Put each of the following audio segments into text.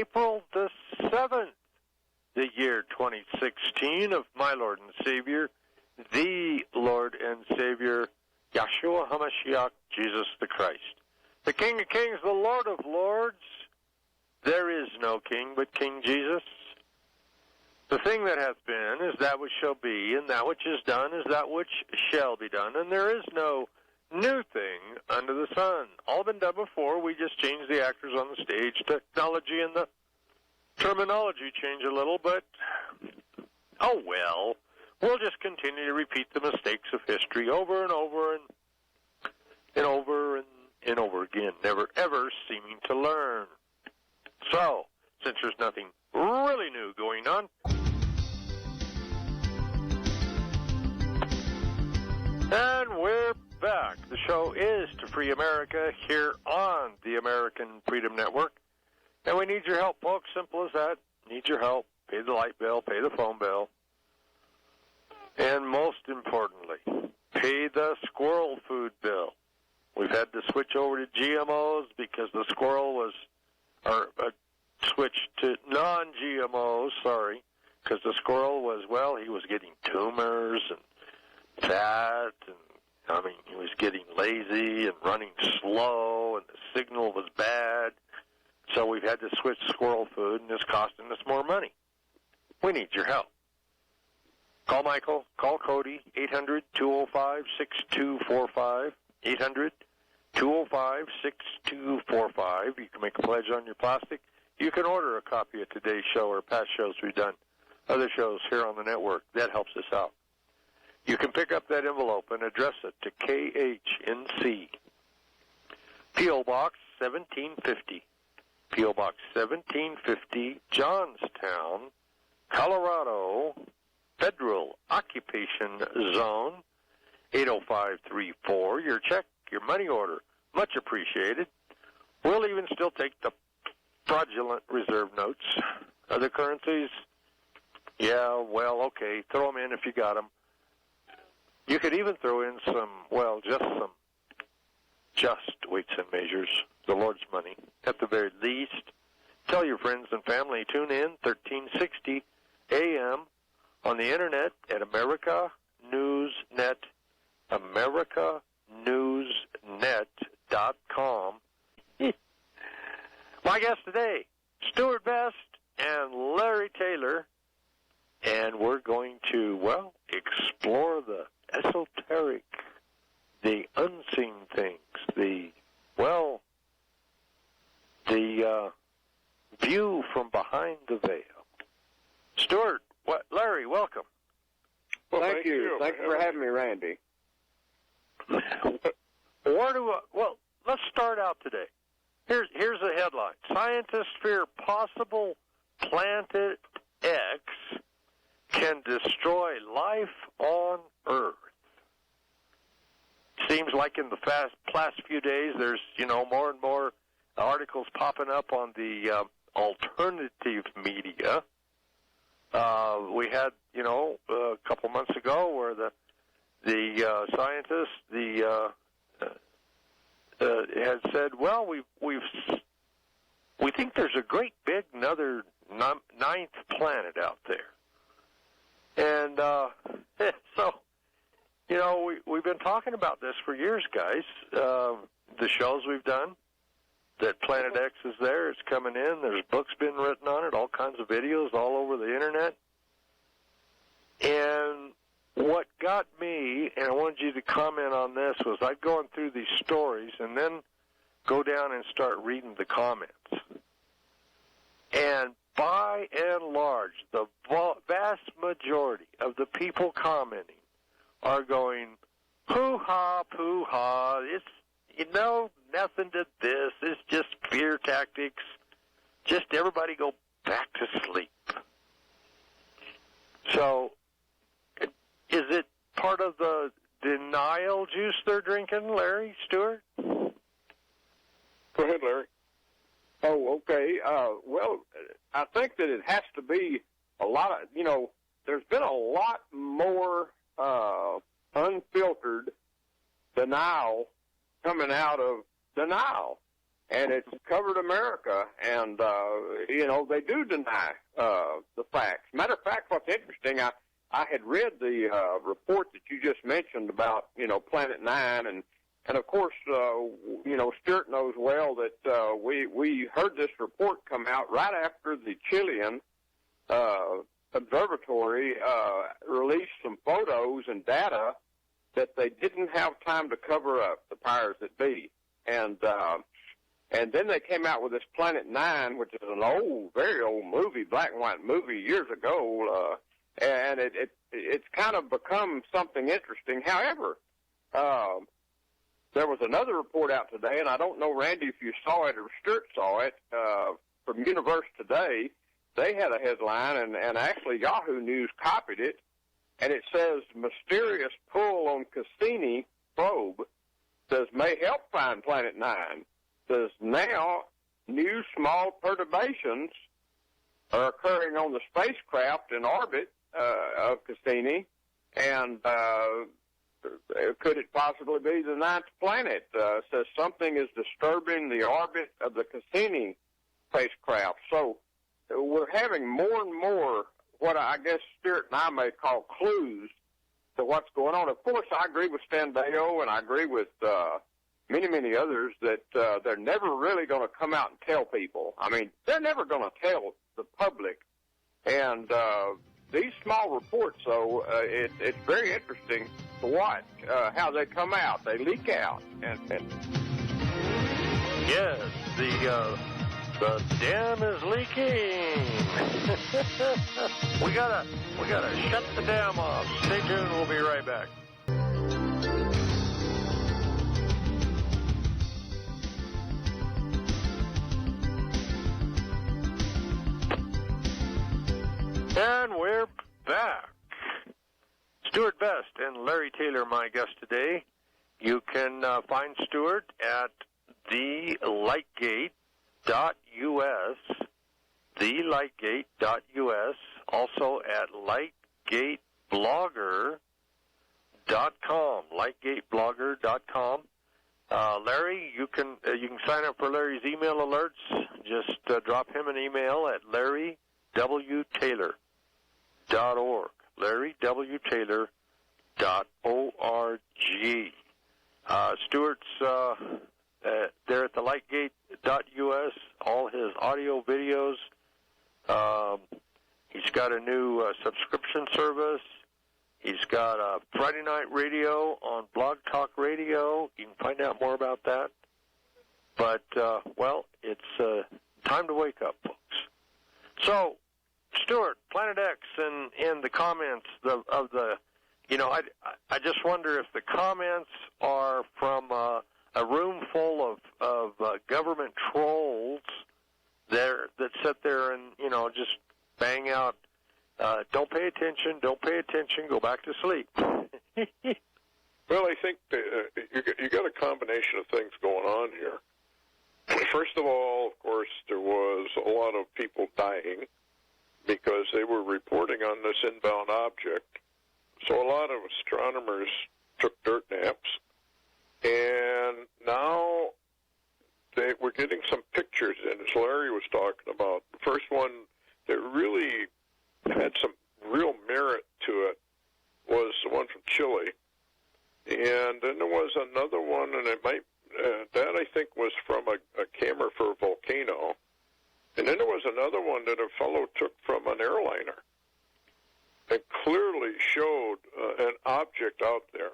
April the 7th, the year 2016 of my Lord and Savior, the Lord and Savior, Yahshua HaMashiach, Jesus the Christ. The King of Kings, the Lord of Lords. There is no king but King Jesus. The thing that hath been is that which shall be, and that which is done is that which shall be done, and there is no new thing under the sun. All been done before. We just changed the actors on the stage. Technology and the terminology change a little, but oh well. We'll just continue to repeat the mistakes of history over and over and over and over again, never ever seeming to learn. So, since there's nothing really new going on, and we're back. The show is To Free America here on the American Freedom Network. And we need your help, folks. Simple as that. Need your help. Pay the light bill, pay the phone bill. And most importantly, pay the squirrel food bill. We've had to switch over to GMOs because the squirrel was, switched to non-GMOs, because the squirrel was, well, he was getting tumors and fat, and, he was getting lazy and running slow, and the signal was bad. So we've had to switch squirrel food, and it's costing us more money. We need your help. Call Michael, call Cody, 800-205-6245, 800-205-6245. You can make a pledge on your plastic. You can order a copy of today's show or past shows we've done, other shows here on the network. That helps us out. You can pick up that envelope and address it to KHNC, P.O. Box 1750, P.O. Box 1750, Johnstown, Colorado, Federal Occupation Zone, 80534. Your check, your money order, much appreciated. We'll even still take the fraudulent reserve notes. Other currencies, yeah, well, okay, throw them in if you got them. You could even throw in some weights and measures, the Lord's money, at the very least. Tell your friends and family, tune in, 1360 a.m. on the internet at America Newsnet, AmericaNewsNet.com. My guest today, Stewart Best and Larry Taylor, and we're going to, explore the esoteric, the unseen things, the view from behind the veil. Stewart, Larry, welcome. Well, thank you. Thanks for having me, Randy. Let's start out today. Here's a headline. Scientists fear possible Planet X can destroy life on Earth. Seems like in the past few days, there's, more and more articles popping up on the alternative media. We had, a couple months ago where the scientists, had said, well, we think there's a great big another ninth planet out there. And so, we've been talking about this for years, guys. The shows we've done, that Planet X is there, it's coming in, there's books been written on it, all kinds of videos all over the internet. And what got me, and I wanted you to comment on this, was I'd gone through these stories and then go down and start reading the comments. And by and large, the vast majority of the people commenting are going, hoo-ha, poo-ha, it's, nothing to this, it's just fear tactics, just everybody go back to sleep. So, is it part of the denial juice they're drinking, Larry, Stewart? Go ahead, Larry. Oh, okay. I think that it has to be a lot of, there's been a lot more unfiltered denial coming out of denial. And it's covered America, and, they do deny the facts. Matter of fact, what's interesting, I had read the report that you just mentioned about, Planet Nine, and of course, Stewart knows well that we heard this report come out right after the Chilean observatory released some photos and data that they didn't have time to cover up, the powers that be. And then they came out with this Planet Nine, which is an very old movie, black and white movie years ago, and it's kind of become something interesting. However, there was another report out today, and I don't know, Randy, if you saw it or Stewart saw it, from Universe Today. They had a headline, and actually Yahoo News copied it, and it says, mysterious pull on Cassini probe says may help find Planet Nine. Says now new small perturbations are occurring on the spacecraft in orbit of Cassini, and could it possibly be the ninth planet? Says something is disturbing the orbit of the Cassini spacecraft. So we're having more and more what I guess Stewart and I may call clues to what's going on. Of course, I agree with Stan Deyo, and I agree with many, many others that they're never really going to come out and tell people. I mean, they're never going to tell the public. And these small reports, though, it's very interesting to watch how they come out. They leak out. And yes, the dam is leaking. we gotta shut the dam off. Stay tuned. We'll be right back. And we're back. Stewart Best and Larry Taylor, my guest today. You can find Stewart at thelightgate.us, thelightgate.us, also at lightgateblogger.com, lightgateblogger.com. Larry, you can sign up for Larry's email alerts. Just drop him an email at larrywtaylor.org, larrywtaylor.org. Stewart's there at the lightgate.us, all his audio videos. He's got a new subscription service. He's got a Friday night radio on Blog Talk Radio. You can find out more about that. But, it's time to wake up, folks. So, Stewart, Planet X and the comments of the, I just wonder if the comments are from a room full of government trolls that sit there and, just bang out, don't pay attention, go back to sleep. Well, I think you got a combination of things going on here. First of all, of course, there was a lot of people dying because they were reporting on this inbound object. So a lot of astronomers took dirt naps, and now we're getting some pictures in, as Larry was talking about. The first one that really had some real merit to it was the one from Chile. And then there was another one, and that I think was from a camera for a volcano. And then there was another one that a fellow took from an airliner and clearly showed an object out there.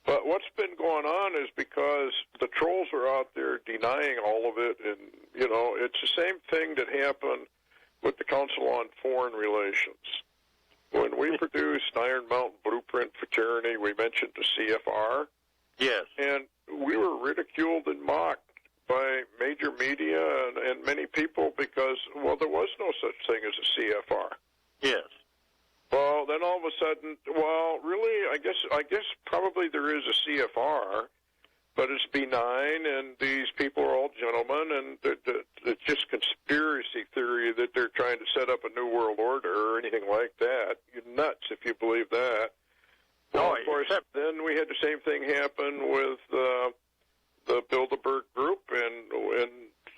But what's been going on is because the trolls are out there denying all of it, and, it's the same thing that happened with the Council on Foreign Relations. When we produced Iron Mountain Blueprint for Tyranny, we mentioned the CFR. Yes. And we were ridiculed and mocked by major media and many people because, there was no such thing as a CFR. Yes. Well, then all of a sudden, really, I guess probably there is a CFR, but it's benign, and these people are all gentlemen, and it's just conspiracy theory that they're trying to set up a new world order or anything like that. You're nuts if you believe that. Well, of course, then we had the same thing happen with the Bilderberg group, and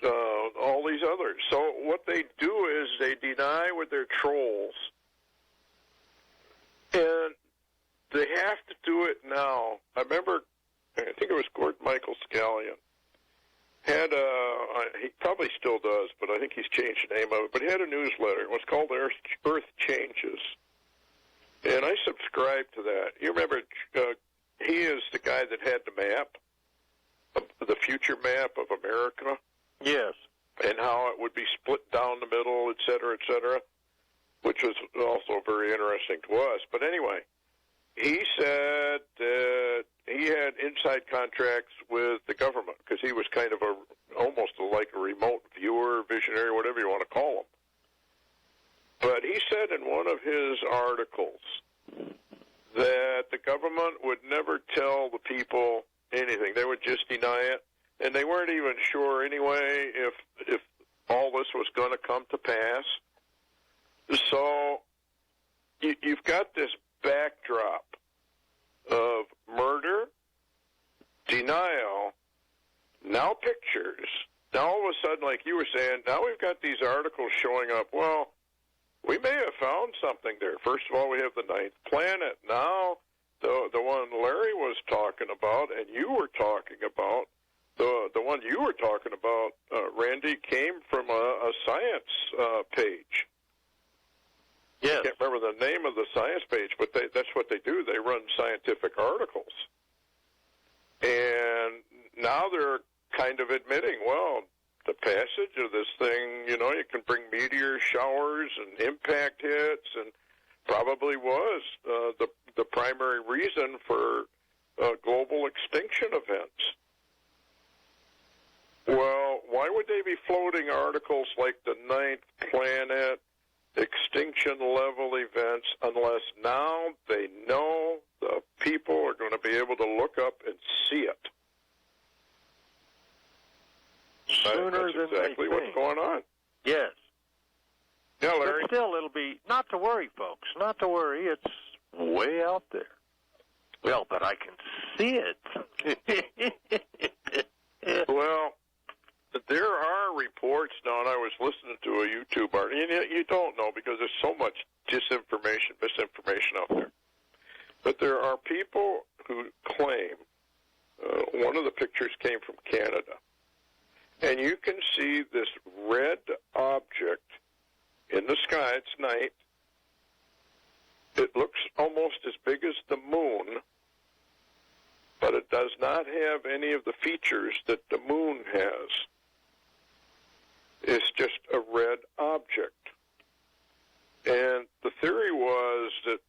all these others. So what they do is they deny with their trolls, and they have to do it now. I remember, I think it was Gordon Michael Scallion, had he probably still does, but I think he's changed the name of it, but he had a newsletter. It was called Earth Changes, and I subscribed to that. You remember, he is the guy that had the map, the future map of America? Yes. And how it would be split down the middle, et cetera, which was also very interesting to us. But anyway, he said that he had inside contracts with the government because he was kind of almost like a remote viewer, visionary, whatever you want to call him. But he said in one of his articles that the government would never tell the people anything. They would just deny it. And they weren't even sure anyway if all this was going to come to pass. So you've got this backdrop of murder, denial, now pictures. Now all of a sudden, like you were saying, now we've got these articles showing up. Well, we may have found something there. First of all, we have the ninth planet. Now the one Larry was talking about and you were talking about, the one you were talking about, Randy, came from a science page. Yes. I can't remember the name of the science page, but that's what they do. They run scientific articles. And now they're kind of admitting, well, the passage of this thing, you can bring meteor showers and impact hits, and probably was the primary reason for global extinction events. Well, why would they be floating articles like the ninth planet, extinction level events, unless now they know the people are going to be able to look up and see it? Sooner That's than exactly they what's think. going on. Yes. Yeah, Larry. But still, it'll be, not to worry, folks, not to worry. It's way out there. Well, but I can see it. Well, there are reports now, and I was listening to a YouTube article. You don't know because there's so much misinformation out there. But there are people who claim, one of the pictures came from Canada, and you can see this red object in the sky. It's night. It looks almost as big as the moon, but it does not have any of the features that the moon has. It's just a red object. And the theory was that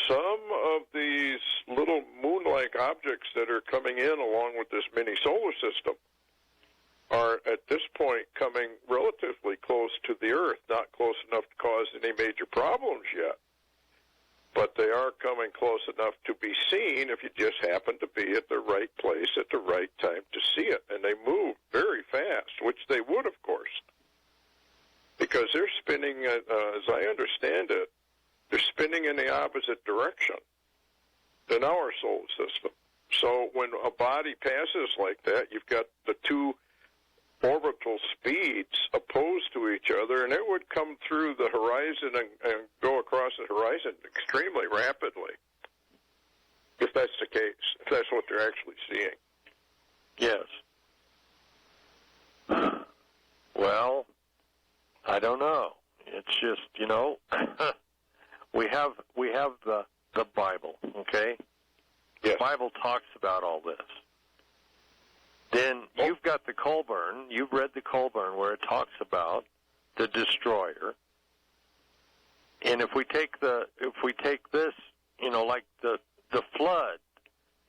some of these little moon-like objects that are coming in along with this mini solar system are at this point coming relatively close to the Earth, not close enough to cause any major problems yet. But they are coming close enough to be seen if you just happen to be at the right place at the right time to see it. And they move very fast, which they would, of course, because they're spinning, as I understand it, they're spinning in the opposite direction than our solar system. So when a body passes like that, you've got the two orbital speeds opposed to each other, and it would come through the horizon and go across the horizon extremely rapidly, if that's the case, if that's what they're actually seeing. Yes. Well, I don't know. It's just, we have the Bible, okay? Yes. The Bible talks about all this. Then you've got the Colburn. You've read the Colburn where it talks about the destroyer. And if we take this, like the flood,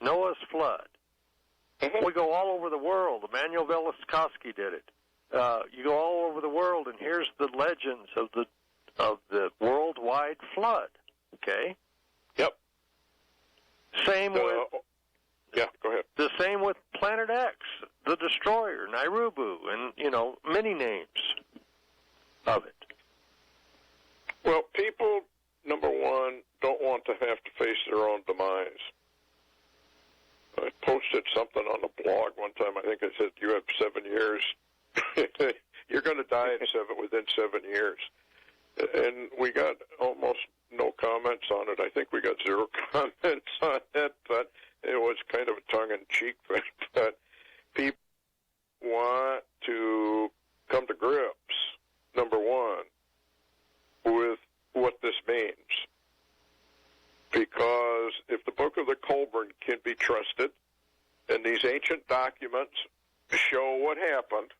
Noah's flood, we go all over the world. Emanuel Velikovsky did it. You go all over the world, and here's the legends of the worldwide flood. Okay. Yep. Same with. Yeah, go ahead. The same with Planet X, the destroyer, Nairubu, and, many names of it. Well, people, number one, don't want to have to face their own demise. I posted something on the blog one time. I think I said, you have 7 years You're going to die within 7 years. And we got almost no comments on it. I think we got 0 comments on it, but it was kind of a tongue-in-cheek thing. But people want to come to grips, number one, with what this means. Because if the Book of the Colburn can be trusted, and these ancient documents show what happened,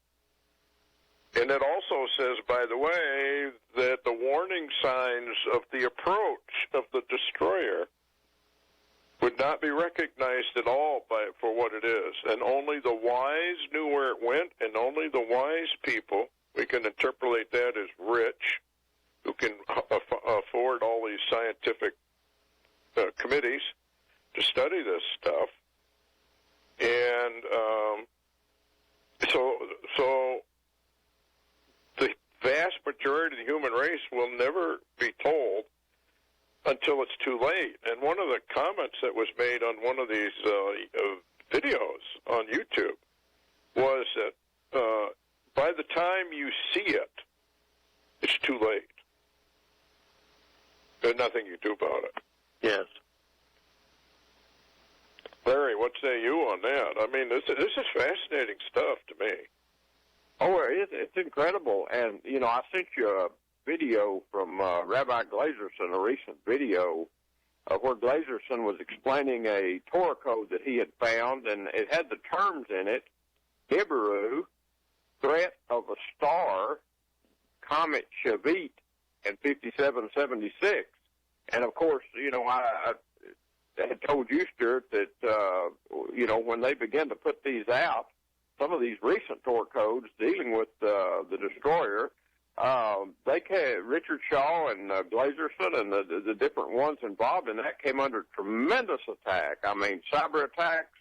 and it also says, by the way, that the warning signs of the approach of the destroyer would not be recognized at all for what it is. And only the wise knew where it went, and only the wise people, we can interpolate that as rich, who can afford all these scientific committees to study this stuff. And so the vast majority of the human race will never be told until it's too late. And one of the comments that was made on one of these videos on YouTube was that by the time you see it, it's too late. There's nothing you do about it. Yes. Larry, what say you on that? I mean, this is fascinating stuff to me. Oh, it's incredible. And, you know, I sent you a video from Rabbi Glazerson, a recent video where Glazerson was explaining a Torah code that he had found, and it had the terms in it: Yarborough, threat of a star, comet Shavit, and 5776. And, of course, you know, I had told you, Stewart, that, you know, when they began to put these out, some of these recent Torah codes dealing with the destroyer, Richard Shaw and Glazerson and the different ones involved in that came under tremendous attack. I mean, cyber attacks.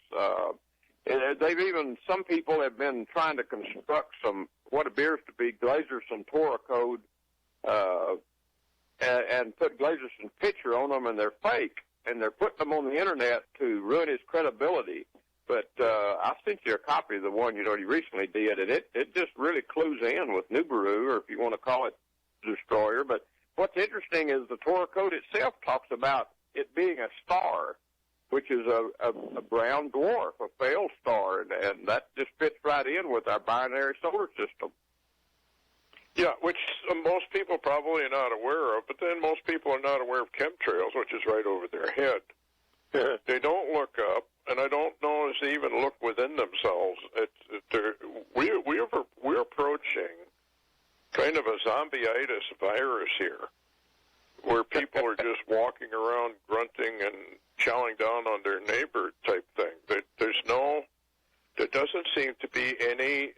Some people have been trying to construct what appears to be Glazerson Torah code and put Glazerson's picture on them, and they're fake, and they're putting them on the internet to ruin his credibility. But I sent you a copy of the one, you know, he recently did, and it just really clues in with Nibiru, or if you want to call it destroyer. But what's interesting is the Torah code itself talks about it being a star, which is a brown dwarf, a failed star, and that just fits right in with our binary solar system. Yeah, which most people probably are not aware of, but then most people are not aware of chemtrails, which is right over their head. They don't look up, and I don't know if they even look within themselves. We're approaching kind of a zombie-itis virus here, where people are just walking around grunting and chowing down on their neighbor type thing. There doesn't seem to be any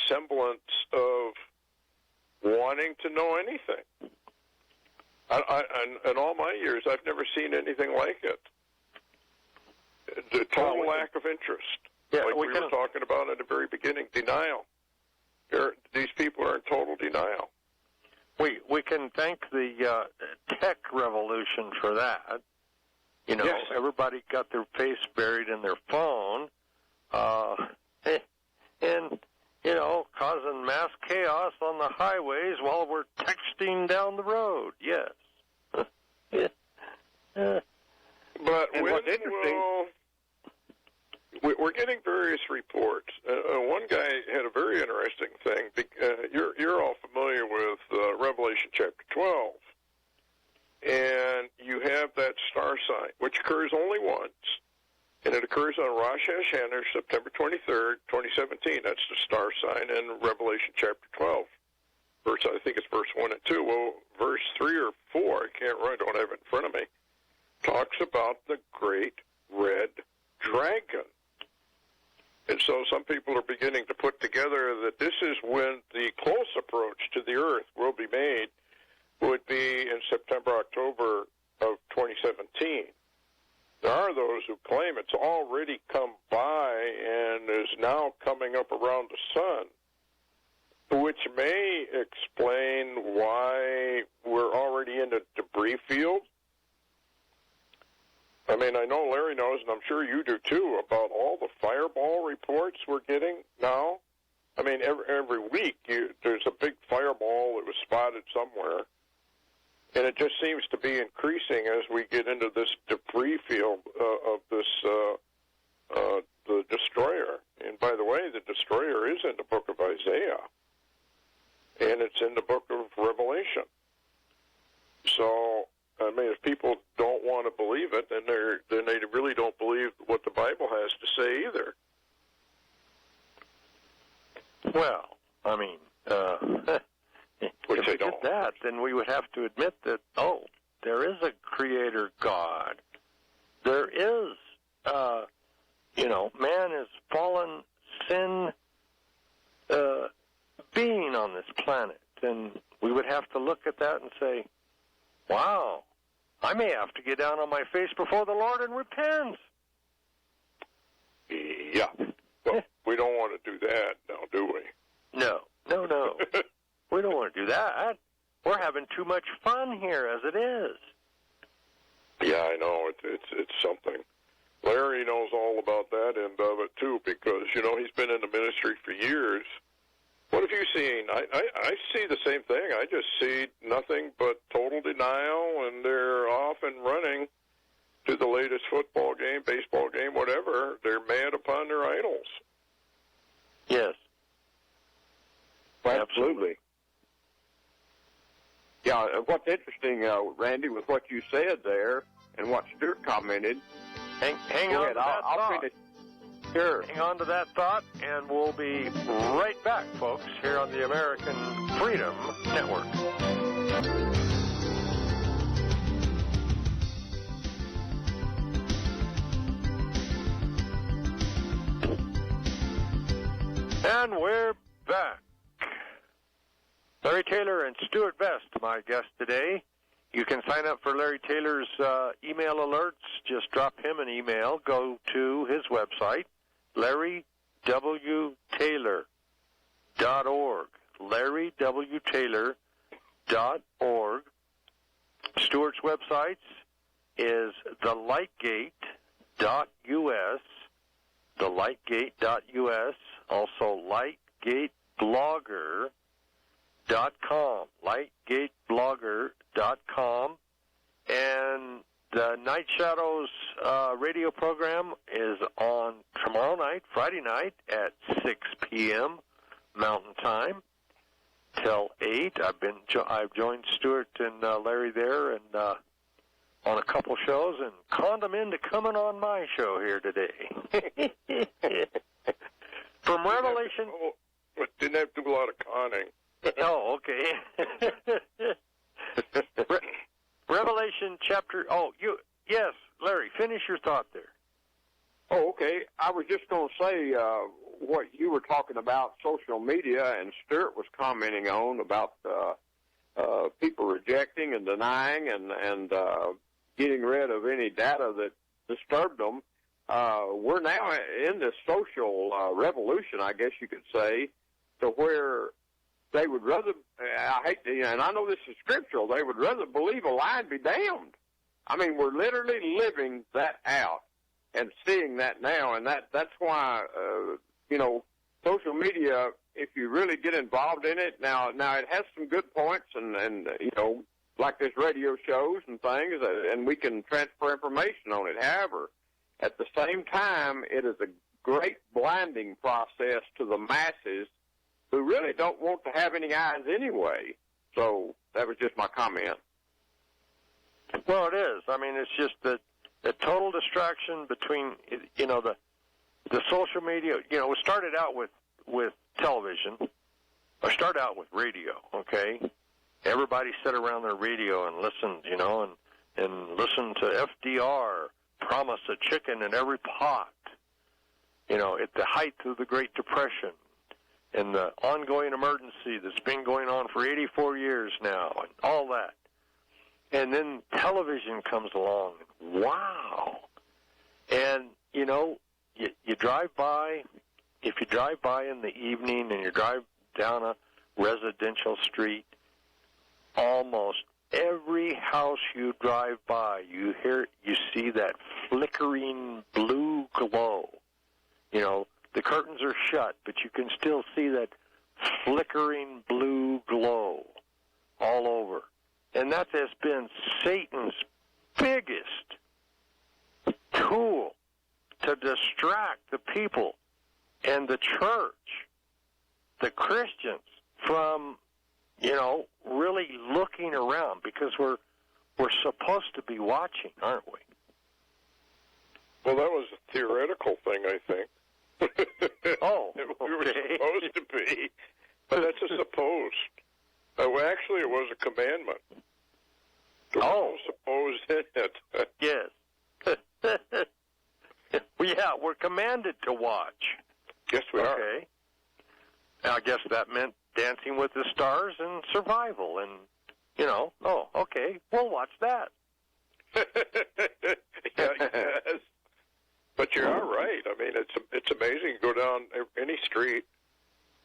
semblance of wanting to know anything. In all my years, I've never seen anything like it. The total lack of interest, like we were talking about at the very beginning, denial. These people are in total denial. We can thank the tech revolution for that. You know, yes. Everybody got their face buried in their phone, and, you know, causing mass chaos on the highways while we're texting down the road. Yes. But what's interesting, we're getting various reports. One guy had a very interesting thing. You're all familiar with Revelation chapter 12, and you have that star sign, which occurs only once, and it occurs on Rosh Hashanah, September 23rd, 2017. That's the star sign in Revelation chapter 12. I think it's verse 1 and 2. Well, verse 3 or 4, I don't have it in front of me, talks about the great red dragon. And so some people are beginning to put together that this is when the close approach to the earth will be made, would be in September, October of 2017. There are those who claim it's already come by and is now coming up around the sun, which may explain why we're already in a debris field. I mean, I know Larry knows, and I'm sure you do too, about all the fireball reports we're getting now. I mean, every week there's a big fireball that was spotted somewhere, and it just seems to be increasing as we get into this debris field of this the destroyer. And by the way, the destroyer is in the book of Isaiah, and it's in the book of Revelation. So, I mean, if people don't want to believe it, then they really don't believe what the Bible has to say either. Well, I mean, Which if they we did don't. that, then we would have to admit that, there is a creator God. There is, man is fallen sin being on this planet. And we would have to look at that and say, wow, I may have to get down on my face before the Lord and repent. Yeah. Well, we don't want to do that now, do we? No. We don't want to do that. We're having too much fun here as it is. Yeah, I know. It's something. Larry knows all about that end of it, too, because, he's been in the ministry for years. What have you seen? I see the same thing. I just see nothing but total denial, and they're off and running to the latest football game, baseball game, whatever. They're mad upon their idols. Yes. Well, absolutely. Yeah, what's interesting, Randy, with what you said there and what Stewart commented. Hang on to that I'll thought. finish. Sure. Hang on to that thought, and we'll be right back, folks, here on the American Freedom Network. And we're back. Larry Taylor and Stewart Best, my guests today. You can sign up for Larry Taylor's email alerts. Just drop him an email. Go to his website, LarryWTaylor.org. LarryWTaylor.org. Stewart's websites is thelightgate.us, thelightgate.us, also lightgateblogger.com, lightgateblogger.com, and the Night Shadows radio program is on tomorrow night, Friday night, at 6 p.m. Mountain Time till 8. I've joined Stewart and Larry there and on a couple shows and conned them into coming on my show here today. From Revelation. Didn't have to do a lot of conning. Oh, okay. Revelation chapter. Yes, Larry, finish your thought there. Oh, okay. I was just going to say what you were talking about, social media, and Stewart was commenting on about people rejecting and denying and getting rid of any data that disturbed them. We're now in this social revolution, I guess you could say, to where they would rather, I hate to, and I know this is scriptural, they would rather believe a lie and be damned. I mean, we're literally living that out and seeing that now, and that's why, social media, if you really get involved in it, now it has some good points and like this radio shows and things, and we can transfer information on it. However, at the same time, it is a great blinding process to the masses who really don't want to have any eyes anyway. So that was just my comment. Well, it is. I mean, it's just the total distraction between, the social media. We started out with television, or started out with radio, okay? Everybody sat around their radio and listened, and listened to FDR promise a chicken in every pot, at the height of the Great Depression and the ongoing emergency that's been going on for 84 years now and all that. And then television comes along. Wow. And, you drive by, if you drive by in the evening and you drive down a residential street, almost every house you drive by, you see that flickering blue glow. The curtains are shut, but you can still see that flickering blue glow all over. And that has been Satan's biggest tool to distract the people and the church, the Christians, from, really looking around, because we're supposed to be watching, aren't we? Well, that was a theoretical thing, I think. Oh, we were okay. supposed to be, but that's a supposed. Well, actually, it was a commandment. There was no supposed in it. Yes. Yeah, we're commanded to watch. Yes, we are. Okay. I guess that meant Dancing with the Stars and Survival, and, okay, we'll watch that. Yeah, yes. But you are right. I mean, it's amazing. You go down any street,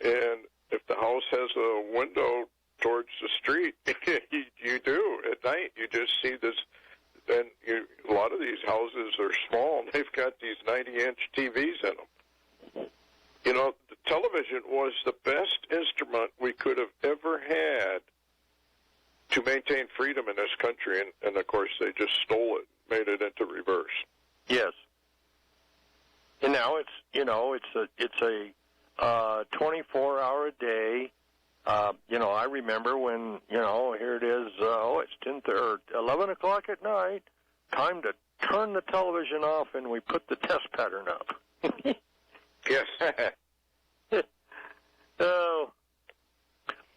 and if the house has a window towards the street, you do at night. You just see this. And a lot of these houses are small, and they've got these 90-inch TVs in them. The television was the best instrument we could have ever had to maintain freedom in this country, and of course they just stole it, made it into reverse. Yes. And now it's a 24-hour a day. I remember when here it is. It's 10 or 11 o'clock at night. Time to turn the television off, and we put the test pattern up. Yes.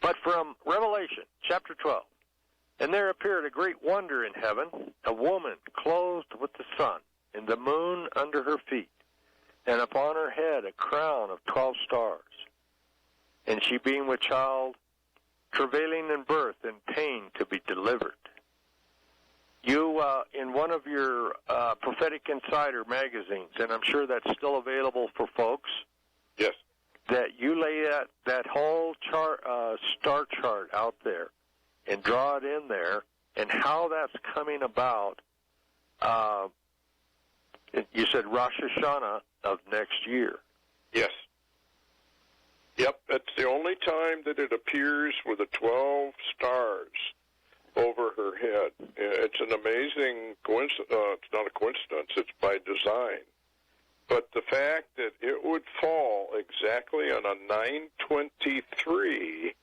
But from Revelation chapter 12, and there appeared a great wonder in heaven, a woman clothed with the sun, and the moon under her feet, and upon her head a crown of 12 stars. And she being with child, travailing in birth and pain to be delivered. You, in one of your Prophetic Insider magazines, and I'm sure that's still available for folks. Yes. That you lay that whole chart, star chart out there and draw it in there, and how that's coming about. You said Rosh Hashanah of next year. Yes. Yep, that's the only time that it appears with the 12 stars over her head. It's an amazing coincidence. It's not a coincidence. It's by design. But the fact that it would fall exactly on a 9/23,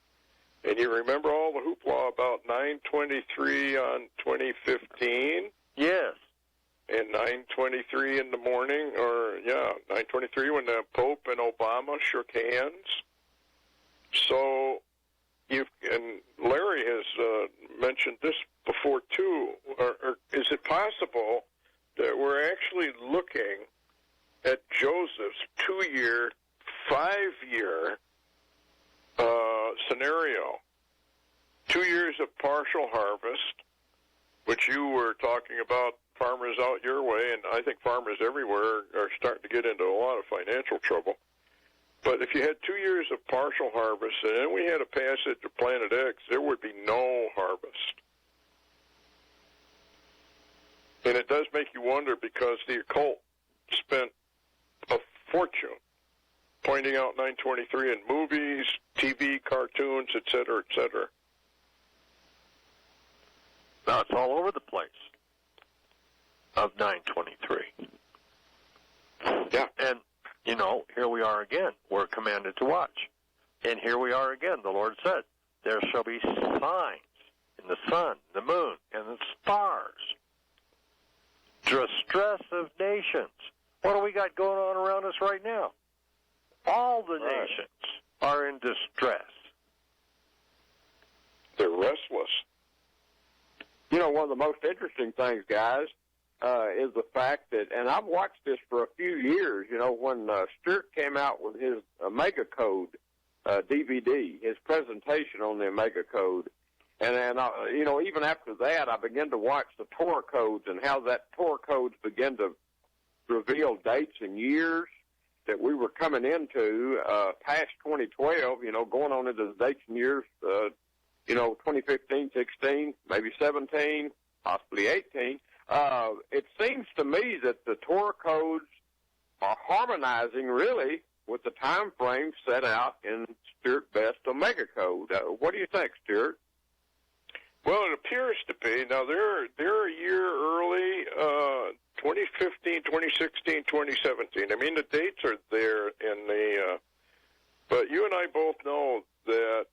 and you remember all the hoopla about 9/23 on 2015? Yes. And 9:23 in the morning, 9:23 when the Pope and Obama shook hands. So, and Larry has mentioned this before too. Or is it possible that we're actually looking at Joseph's 2-year, 5-year scenario? 2 years of partial harvest, which you were talking about, farmers out your way, and I think farmers everywhere are starting to get into a lot of financial trouble. But if you had 2 years of partial harvest, and then we had a passage of planted eggs, there would be no harvest. And it does make you wonder, because the occult spent a fortune pointing out 9/23 in movies, TV, cartoons, et cetera, et cetera. Now it's all over the place of 9/23. Yeah. And, here we are again. We're commanded to watch. And here we are again. The Lord said, there shall be signs in the sun, the moon, and the stars. Distress of nations. What do we got going on around us right now? All the nations are in distress. They're restless. One of the most interesting things, guys, is the fact that, and I've watched this for a few years, when Stewart came out with his Omega Code DVD, his presentation on the Omega Code, and even after that, I began to watch the Torah codes and how that Torah codes began to reveal dates and years that we were coming into past 2012, going on into the dates and years, 2015, 16, maybe 17, possibly 18. It seems to me that the Torah codes are harmonizing, really, with the time frame set out in Stewart Best Omega Code. What do you think, Stewart? Well, it appears to be. Now, they're a year early, 2015, 2016, 2017. I mean, the dates are there in the, but you and I both know that,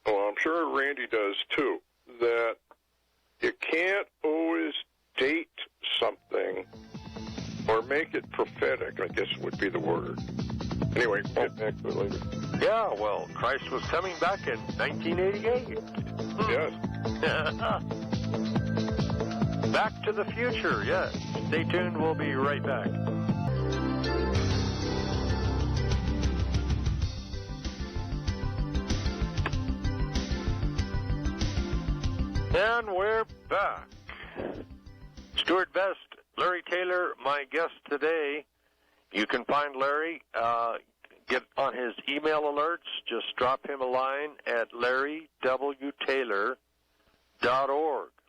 well, I'm sure Randy does too, that you can't always date something or make it prophetic, I guess would be the word. Anyway, we'll get back to it later. Yeah, well, Christ was coming back in 1988. Yes. Back to the future, yes. Stay tuned, we'll be right back. And we're back. Stewart Best, Larry Taylor, my guest today. You can find Larry, get on his email alerts. Just drop him a line at larrywtaylor.org.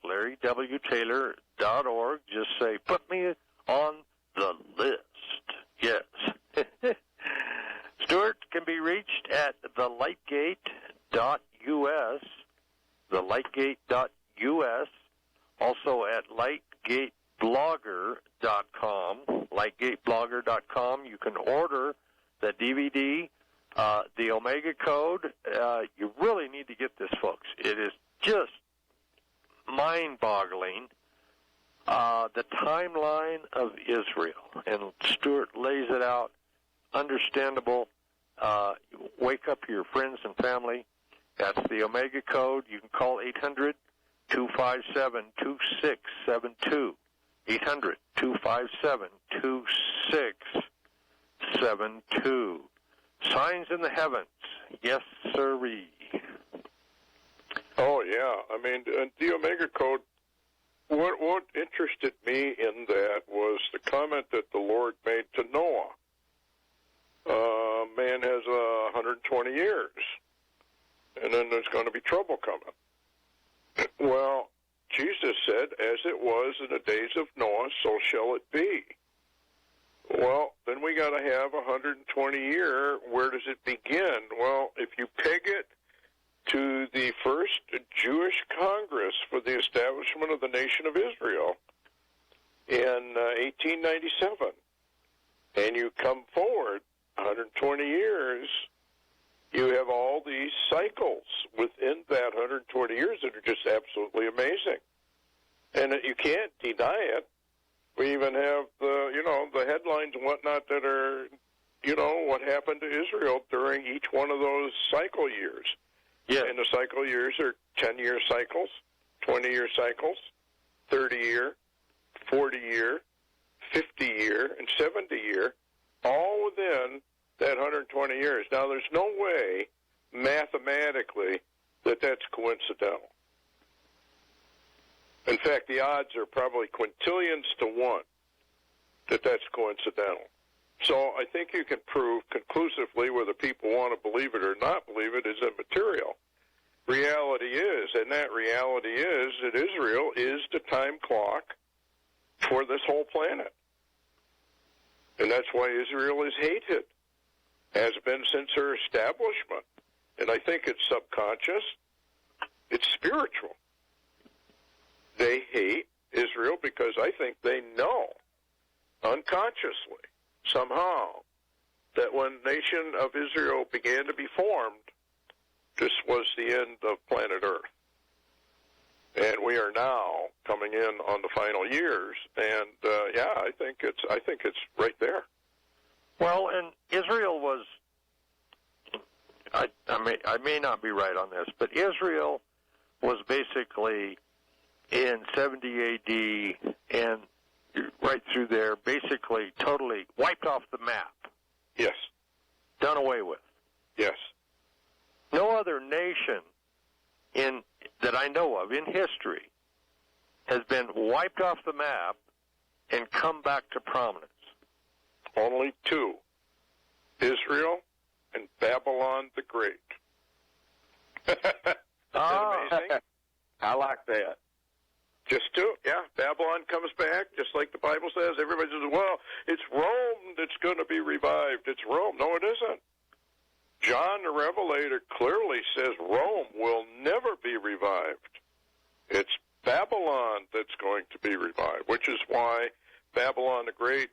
larrywtaylor.org. Just say, put me on the list. Yes. Stewart can be reached at thelightgate.us, thelightgate.us, also at lightgateblogger.com, lightgateblogger.com. You can order the DVD, the Omega Code. You really need to get this, folks. It is just mind-boggling, the timeline of Israel. And Stewart lays it out, understandable. Wake up your friends and family. That's the Omega Code. You can call 800-257-2672. 800-257-2672. Signs in the heavens. Yes, sirree. Oh, yeah. I mean, the Omega Code, what interested me in that was the comment that the Lord made to Noah. Man has 120 years, and then there's going to be trouble coming. Well, Jesus said, as it was in the days of Noah, so shall it be. Well, then we got to have 120 year. Where does it begin? Well, if you peg it to the first Jewish Congress for the establishment of the nation of Israel in 1897, and you come forward 120 years, you have all these cycles within that 120 years that are just absolutely amazing. And you can't deny it. We even have the headlines and whatnot that are, what happened to Israel during each one of those cycle years. Yeah. And the cycle years are 10-year cycles, 20-year cycles, 30-year, 40-year, 50-year, and 70-year, all within that 120 years. Now, there's no way mathematically that that's coincidental. In fact, the odds are probably quintillions to 1 that that's coincidental. So I think you can prove conclusively whether people want to believe it or not believe it is immaterial. Reality is, and that reality is that Israel is the time clock for this whole planet. And that's why Israel is hated, has been since her establishment. And I think it's subconscious, it's spiritual. They hate Israel because I think they know unconsciously, somehow, that when the nation of Israel began to be formed, this was the end of planet Earth. And we are now coming in on the final years, and I think it's right there. Well, and Israel was, I may not be right on this, but Israel was basically in 70 A.D. and right through there, basically totally wiped off the map. Yes. Done away with. Yes. No other nation that I know of in history has been wiped off the map and come back to prominence. Only two, Israel and Babylon the Great. Isn't that amazing? I like that. Just two, yeah. Babylon comes back, just like the Bible says. Everybody says, well, it's Rome that's going to be revived. It's Rome. No, it isn't. John the Revelator clearly says Rome will never be revived. It's Babylon that's going to be revived, which is why Babylon the Great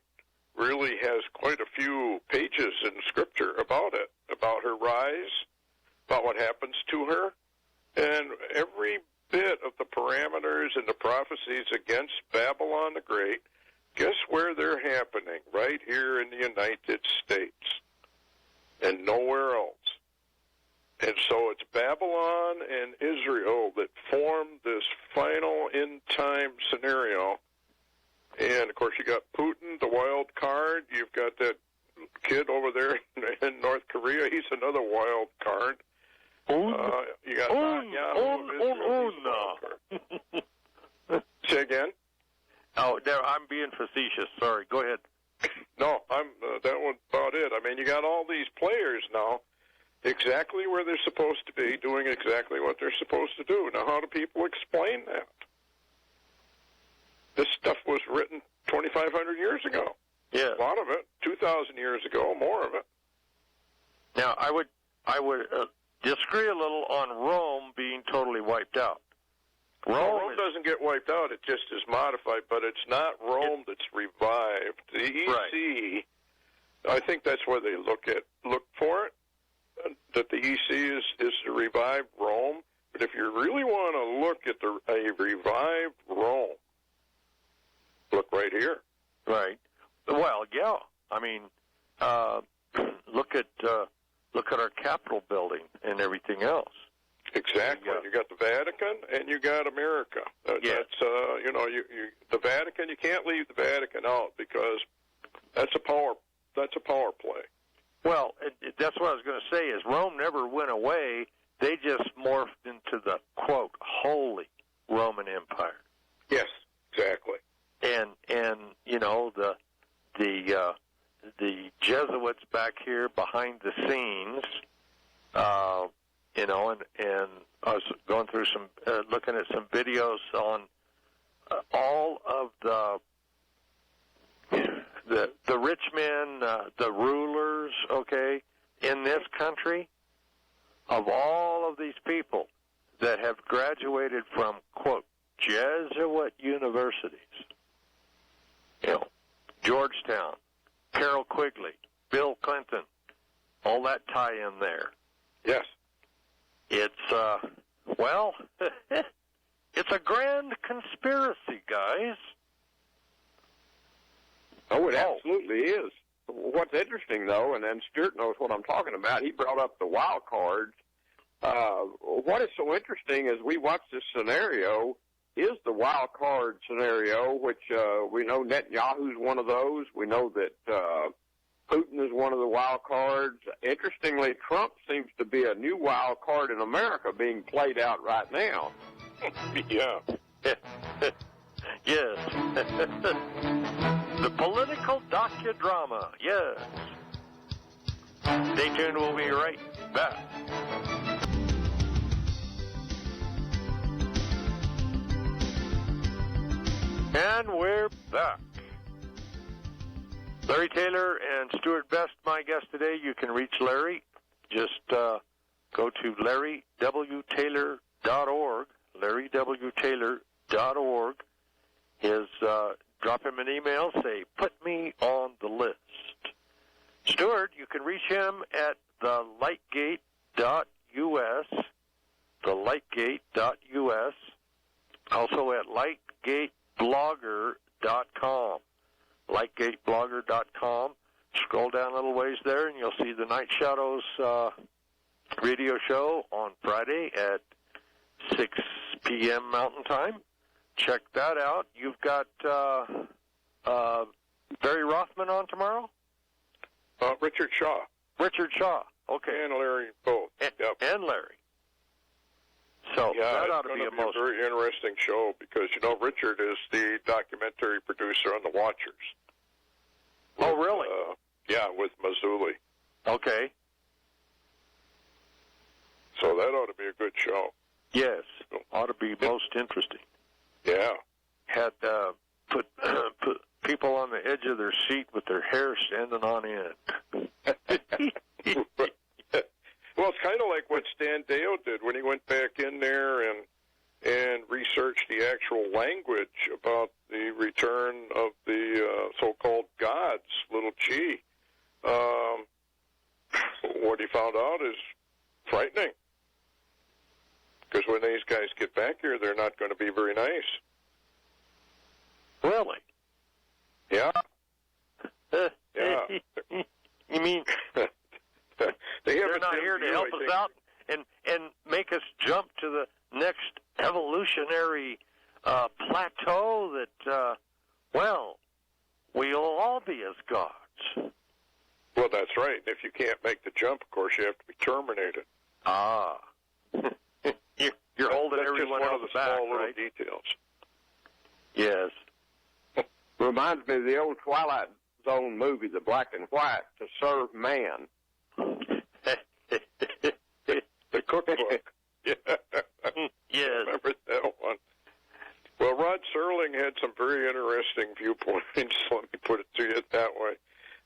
really has quite a few pages in Scripture about it, about her rise, about what happens to her, and every bit of the parameters and the prophecies against Babylon the Great, guess where they're happening? Right here in the United States and nowhere else. And so it's Babylon and Israel that form this final end-time scenario. And, of course, you got Putin, the wild card. You've got that kid over there in North Korea. He's another wild card. You got Say again? Oh, I'm being facetious. Sorry. Go ahead. No, that was about it. I mean, you got all these players now exactly where they're supposed to be, doing exactly what they're supposed to do. Now, how do people explain that? This stuff was written 2,500 years ago. Yeah. A lot of it, 2,000 years ago, more of it. Now, I would disagree a little on Rome being totally wiped out. Rome doesn't get wiped out. It just is modified, but it's not Rome that's revived. The EC, right. I think that's where they look for it, that the EC is the revived Rome. But if you really want to look at a revived Rome, look right here. Right. Well, yeah. I mean, look at our Capitol building and everything else. Exactly. You got the Vatican and you got America. Yes. That's the Vatican. You can't leave the Vatican out because that's a power play. Well, that's what I was going to say. Is Rome never went away? They just morphed into the quote Holy Roman Empire. Yes, exactly. And the Jesuits back here behind the scenes. And I was going through looking at some videos on all of the rich men, the rulers, okay, in this country, of all of these people that have graduated from, quote, Jesuit universities. Georgetown, Carroll Quigley, Bill Clinton, all that tie in there. Yes. It's, it's a grand conspiracy, guys. Oh, it absolutely is. What's interesting, though, and Stewart knows what I'm talking about, he brought up the wild cards. What is so interesting as we watch this scenario is the wild card scenario, which we know Netanyahu's one of those. We know that Putin is one of the wild cards. Interestingly, Trump seems to be a new wild card in America being played out right now. Yeah. Yes. The political docudrama, yes. Stay tuned, we'll be right back. And we're back. Larry Taylor and Stewart Best, my guest today. You can reach Larry. Just go to LarryWTaylor.org, LarryWTaylor.org. Drop him an email, say, put me on the list. Stewart, you can reach him at thelightgate.us, thelightgate.us, also at lightgateblogger.com, lightgateblogger.com. Scroll down a little ways there, and you'll see the Night Shadows radio show on Friday at 6 p.m. Mountain Time. Check that out. You've got Barry Rothman on tomorrow? Richard Shaw. Richard Shaw. Okay. And Larry both. And Larry. So that ought to be a very interesting show because, Richard is the documentary producer on The Watchers. Oh, really? With Mazzulli. Okay. So that ought to be a good show. Yes. Ought to be most interesting. Yeah. Had put people on the edge of their seat with their hair standing on end. Well, it's kind of like what Stan Dale did when he went back in there and researched the actual language about the return of the so-called gods, little g. What he found out is frightening. Because when these guys get back here, they're not going to be very nice. Really? Yeah. Yeah. You mean they're not here to help us out and make us jump to the next evolutionary plateau that, well, we'll all be as gods. Well, that's right. If you can't make the jump, of course, you have to be terminated. Ah. You're holding that's everyone just one else of the back, small right? little details. Yes. Reminds me of the old Twilight Zone movie, The Black and White, To Serve Man. The cookbook. Yeah. Yes. Remember that one? Well, Rod Serling had some very interesting viewpoints. Let me put it to you that way.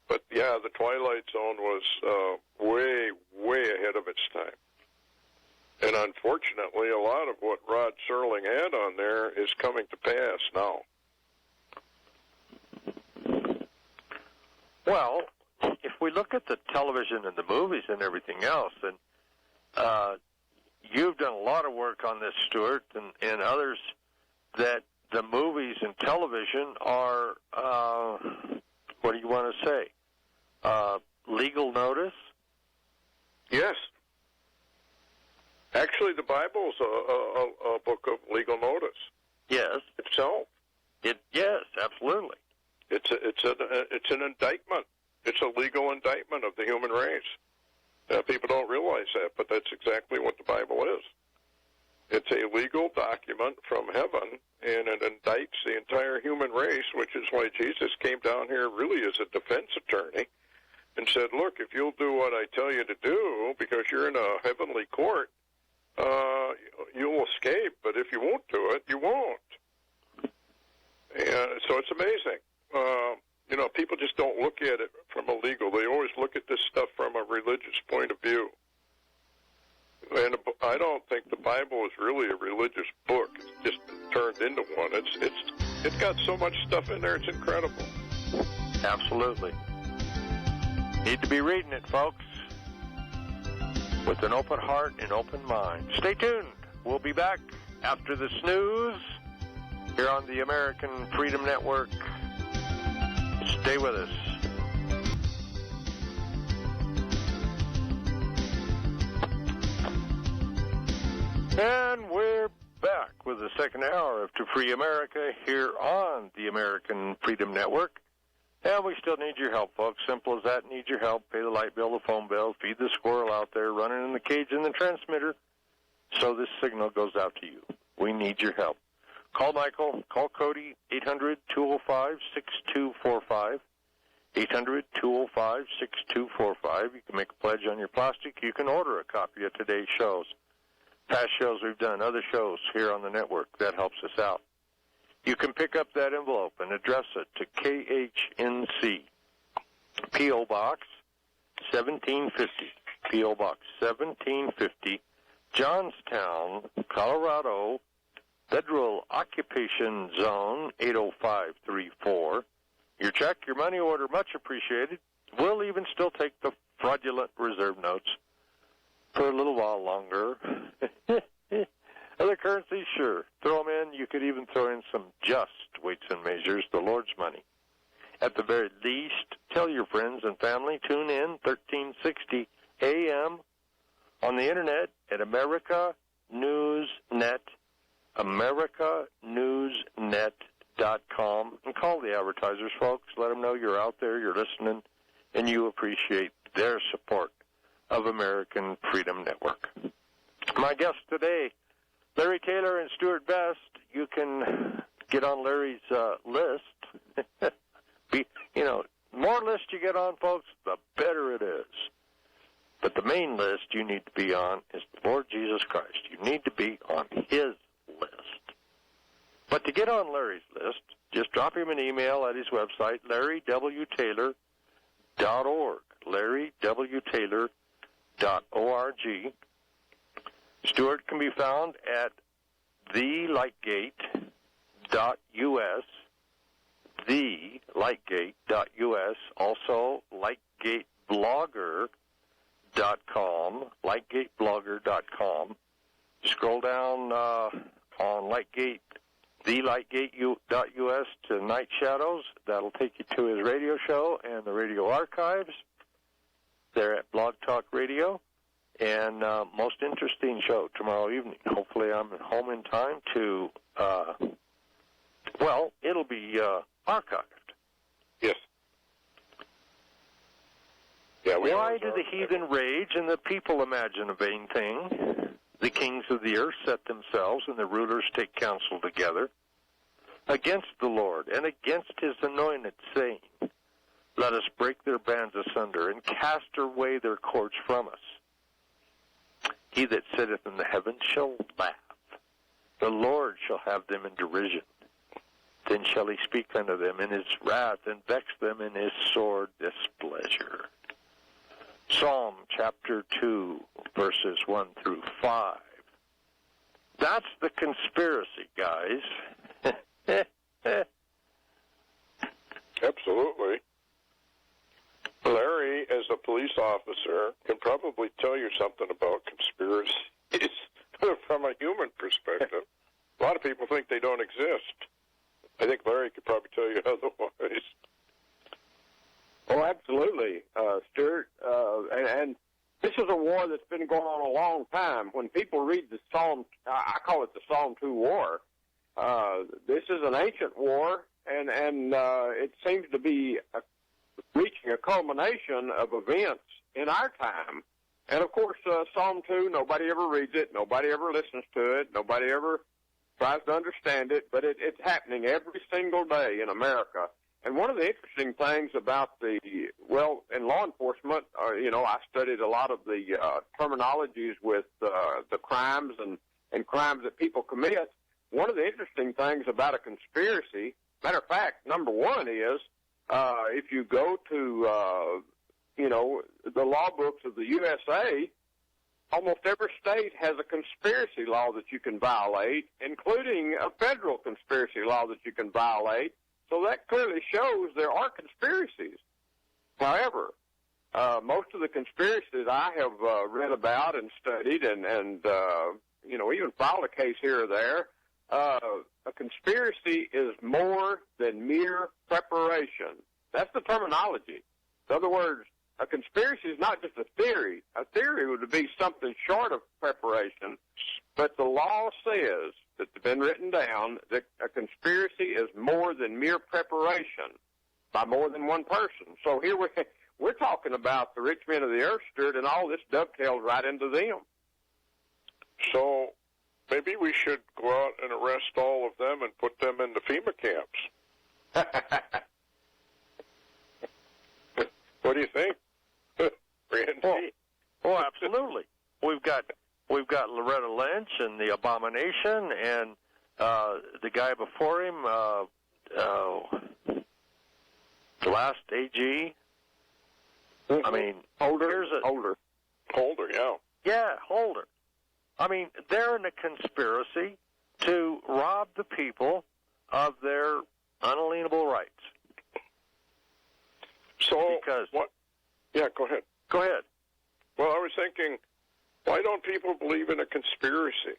But yeah, the Twilight Zone was way, way ahead of its time. And unfortunately, a lot of what Rod Serling had on there is coming to pass now. Well, if we look at the television and the movies and everything else, and you've done a lot of work on this, Stewart, and others, that the movies and television are, what do you want to say, legal notice? Yes. Actually, the Bible's a book of legal notice. Yes. Itself. Yes, absolutely. It's an indictment. It's a legal indictment of the human race. People don't realize that, but that's exactly what the Bible is. It's a legal document from heaven, and it indicts the entire human race, which is why Jesus came down here really as a defense attorney and said, look, if you'll do what I tell you to do, because you're in a heavenly court, you'll escape, but if you won't do it, you won't. And so it's amazing. People just don't look at it from a legal. They always look at this stuff from a religious point of view. And I don't think the Bible is really a religious book. It's just turned into one. It's got so much stuff in there, it's incredible. Absolutely. Need to be reading it, folks, with an open heart and open mind. Stay tuned. We'll be back after the snooze here on the American Freedom Network. Stay with us. And we're back with the second hour of To Free America here on the American Freedom Network. And we still need your help, folks. Simple as that. Need your help. Pay the light bill, the phone bill, feed the squirrel out there running in the cage in the transmitter so this signal goes out to you. We need your help. Call Michael. Call Cody. 800-205-6245. 800-205-6245. You can make a pledge on your plastic. You can order a copy of today's shows. Past shows we've done, other shows here on the network. That helps us out. You can pick up that envelope and address it to KHNC, P.O. Box 1750, P.O. Box 1750, Johnstown, Colorado, Federal Occupation Zone 80534. Your check, your money order, much appreciated. We'll even still take the fraudulent reserve notes for a little while longer. Other currencies, sure. Throw them in. You could even throw in some just weights and measures, the Lord's money. At the very least, tell your friends and family. Tune in, 1360 a.m. on the Internet at America News Net, AmericaNewsNet.com, and call the advertisers, folks. Let them know you're out there, you're listening, and you appreciate their support of American Freedom Network. My guests today, Larry Taylor and Stewart Best. You can get on Larry's list. More lists you get on, folks, the better it is. But the main list you need to be on is the Lord Jesus Christ. You need to be on His list. But to get on Larry's list, just drop him an email at his website, larrywtaylor.org, larrywtaylor.org. Stewart can be found at thelightgate.us, thelightgate.us, also lightgateblogger.com, lightgateblogger.com. Scroll down on Lightgate, thelightgate.us to Night Shadows. That'll take you to his radio show and the radio archives. They're at Blog Talk Radio. And most interesting show tomorrow evening. Hopefully I'm home in time to, it'll be archived. Yes. Yeah. Why do the heathen rage and the people imagine a vain thing? The kings of the earth set themselves, and the rulers take counsel together against the Lord and against his anointed, saying, let us break their bands asunder and cast away their cords from us. He that sitteth in the heavens shall laugh. The Lord shall have them in derision. Then shall he speak unto them in his wrath and vex them in his sore displeasure. Psalm chapter 2, verses 1 through 5. That's the conspiracy, guys. Absolutely. Larry, as a police officer, can probably tell you something about conspiracies from a human perspective. A lot of people think they don't exist. I think Larry could probably tell you otherwise. Oh, absolutely, Stewart. And this is a war that's been going on a long time. When people read the Psalm, I call it the Psalm 2 war. This is an ancient war, and it seems to be reaching a culmination of events in our time. And, of course, Psalm 2, nobody ever reads it. Nobody ever listens to it. Nobody ever tries to understand it. But it's happening every single day in America. And one of the interesting things about in law enforcement, I studied a lot of the terminologies with the crimes and crimes that people commit. One of the interesting things about a conspiracy, matter of fact, number one is, if you go to, the law books of the USA, almost every state has a conspiracy law that you can violate, including a federal conspiracy law that you can violate. So that clearly shows there are conspiracies. However, most of the conspiracies I have read about and studied and even filed a case here or there, a conspiracy is more than mere preparation. That's the terminology. In other words, a conspiracy is not just a theory. A theory would be something short of preparation, but the law says that's been written down that a conspiracy is more than mere preparation by more than one person. So here we're talking about the rich men of the earth, Stewart, and all this dovetails right into them. So maybe we should go out and arrest all of them and put them into FEMA camps. What do you think, Randy? Oh, absolutely. We've got Loretta Lynch and the Abomination, and the guy before him, the last AG. Mm-hmm. I mean, Holder, yeah. Yeah, Holder. I mean, they're in a conspiracy to rob the people of their unalienable rights. So, because what? Yeah, go ahead. Go ahead. Well, I was thinking, why don't people believe in a conspiracy?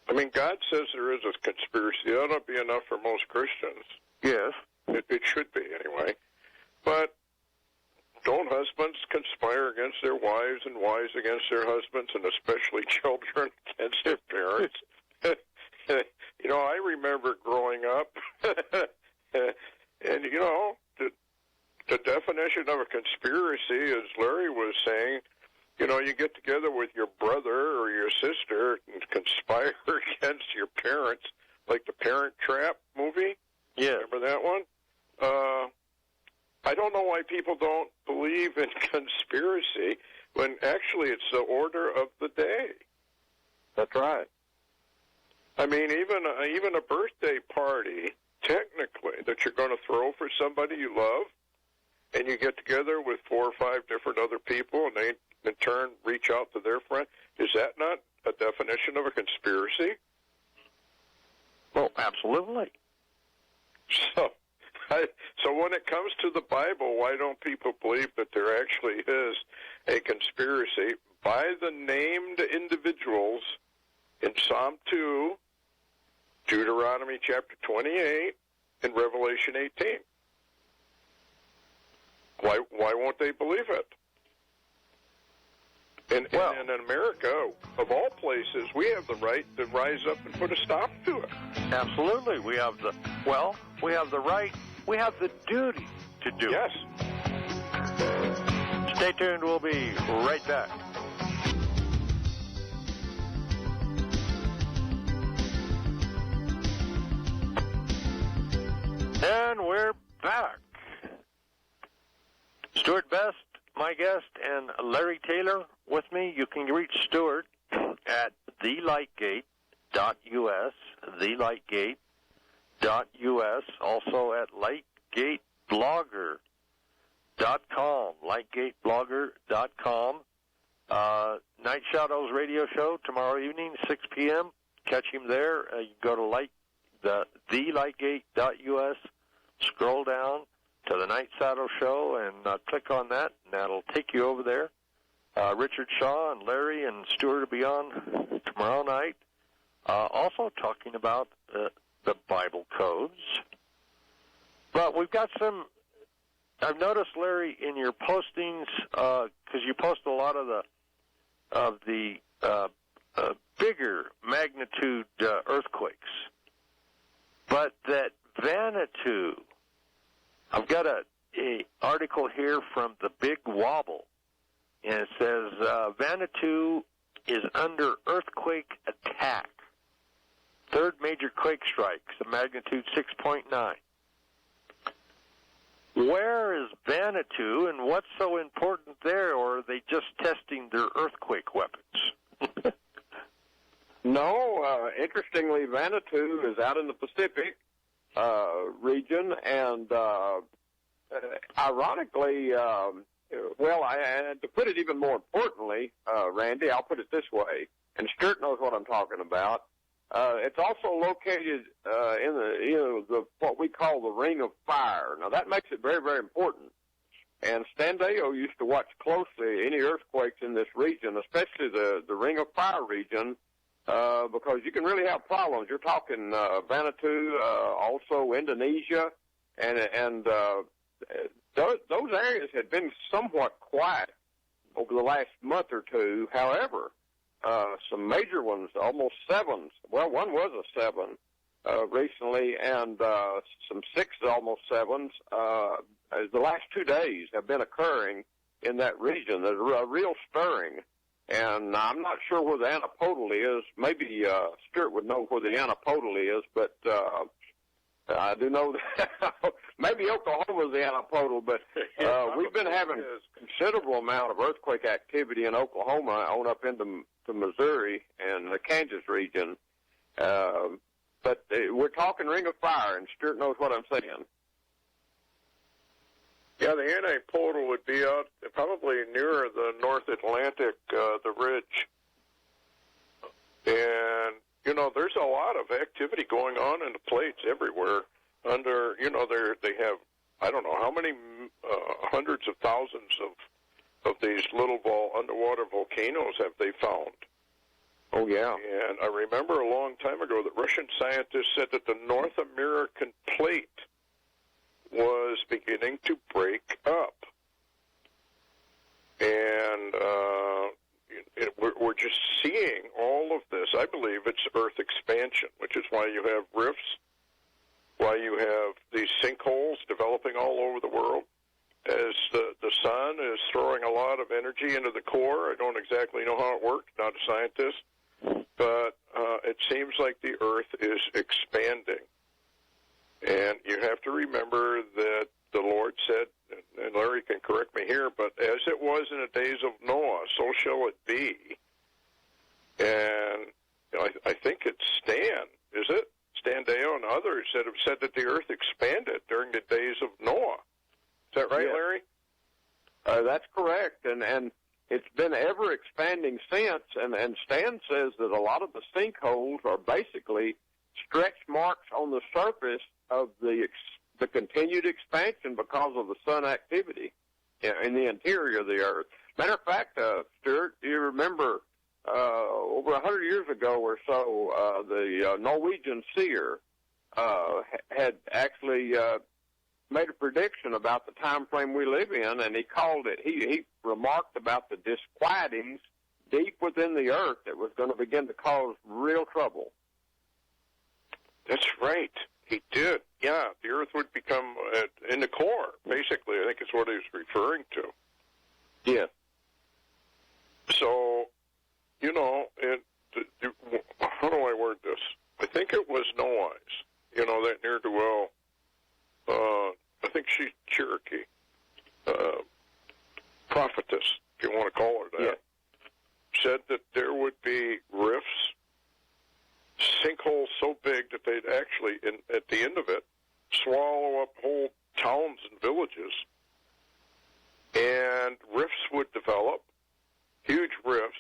I mean, God says there is a conspiracy. That ought to be enough for most Christians. Yes. It should be, anyway. But don't husbands conspire against their wives and wives against their husbands, and especially children against their parents? I remember growing up, and, the definition of a conspiracy, as Larry was saying, you get together with your brother or your sister and conspire against your parents, like the Parent Trap movie. Yeah. Remember that one? I don't know why people don't believe in conspiracy when actually it's the order of the day. That's right. I mean, even a birthday party, technically, that you're going to throw for somebody you love, and you get together with 4 or 5 different other people, and they, in turn, reach out to their friend, is that not a definition of a conspiracy? Well, absolutely. So when it comes to the Bible, why don't people believe that there actually is a conspiracy by the named individuals in Psalm 2, Deuteronomy chapter 28, and Revelation 18? Why won't they believe it? And in America, of all places, we have the right to rise up and put a stop to it. Absolutely. We have the right, we have the duty to do it. Yes. Stay tuned. We'll be right back. And we're back. Stewart Best, my guest, and Larry Taylor with me. You can reach Stewart at thelightgate.us, thelightgate.us, also at lightgateblogger.com, lightgateblogger.com. Night Shadows radio show tomorrow evening, 6 p.m. Catch him there. You go to thelightgate.us, scroll down to the Night Shadow show, and click on that, and that'll take you over there. Richard Shaw and Larry and Stewart will be on tomorrow night, also talking about the Bible codes. But we've got some, I've noticed, Larry, in your postings, because you post a lot of the bigger magnitude earthquakes, but that Vanuatu, I've got a article here from the Big Wobble, and it says Vanuatu is under earthquake attack. Third major quake strikes, a magnitude 6.9. Where is Vanuatu, and what's so important there, or are they just testing their earthquake weapons? No, interestingly, Vanuatu is out in the Pacific region, and ironically, and to put it even more importantly, Randy, I'll put it this way, and Stewart knows what I'm talking about. It's also located in the what we call the Ring of Fire. Now that makes it very, very important. And Stan Deyo used to watch closely any earthquakes in this region, especially the Ring of Fire region, because you can really have problems. You're talking Vanuatu, also Indonesia, and those areas had been somewhat quiet over the last month or two. However, some major ones, almost 7s. Well, one was a 7 recently, and some 6s, almost 7s. The last 2 days have been occurring in that region. There's a real stirring, and I'm not sure where the antipodal is. Maybe Stewart would know where the antipodal is, but I do know that maybe Oklahoma's the antipodal, but we've been having a considerable amount of earthquake activity in Oklahoma on up into Missouri and the Kansas region. But we're talking Ring of Fire, and Stewart knows what I'm saying. Yeah, the antipodal would be out probably near the North Atlantic, the ridge. And, there's a lot of activity going on in the plates everywhere. Under, they have, I don't know how many hundreds of thousands of these little underwater volcanoes have they found. Oh, yeah. And I remember a long time ago that Russian scientists said that the North American plate was beginning to break up. And we're just seeing all of this. I believe it's Earth expansion, which is why you have rifts, why you have these sinkholes developing all over the world. As the sun is throwing a lot of energy into the core. I don't exactly know how it works, not a scientist, but it seems like the Earth is expanding. And you have to remember that the Lord said, and Larry can correct me here, but as it was in the days of Noah, so shall it be. And I think it stands. Galileo and others that have said that the Earth expanded during the days of Noah. Is that right, Yeah. Larry? That's correct, and it's been ever expanding since. And Stan says that a lot of the sinkholes are basically stretch marks on the surface of the continued expansion because of the sun activity in the interior of the Earth. Matter of fact, Stewart, do you remember over 100 years ago or so, the Norwegian seer had actually made a prediction about the time frame we live in, and he called it, he remarked about the disquietings deep within the Earth that was going to begin to cause real trouble. That's right. He did. Yeah, the Earth would become in the core, basically, I think is what he was referring to. Yes. So, you know, how do I word this? I think it was Noah's, you know, that ne'er-do-well, I think she's Cherokee, prophetess, if you want to call her that, said that there would be rifts, sinkholes so big that they'd actually, at the end of it, swallow up whole towns and villages, and rifts would develop, huge rifts.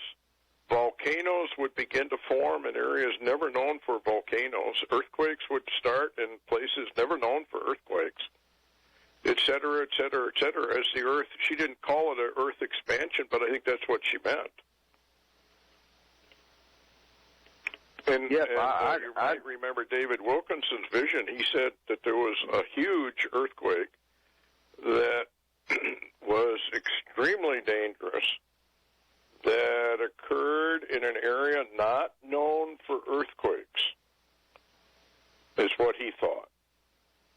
Volcanoes would begin to form in areas never known for volcanoes. Earthquakes would start in places never known for earthquakes, et cetera, et cetera, et cetera. As the Earth, she didn't call it an Earth expansion, but I think that's what she meant. And, yes, you might remember David Wilkinson's vision. He said that there was a huge earthquake that was extremely dangerous, that occurred in an area not known for earthquakes, is what he thought.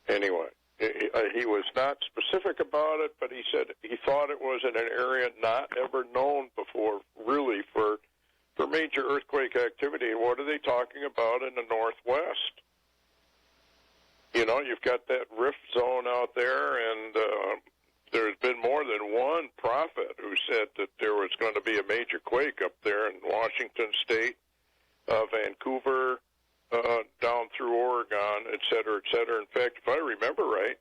Anyway, he was not specific about it, but he said he thought it was in an area not ever known before, really, for major earthquake activity. And what are they talking about in the Northwest? You know, you've got that rift zone out there, and there's been more than one prophet who said that there was going to be a major quake up there in Washington State, Vancouver, down through Oregon, et cetera, et cetera. In fact, if I remember right,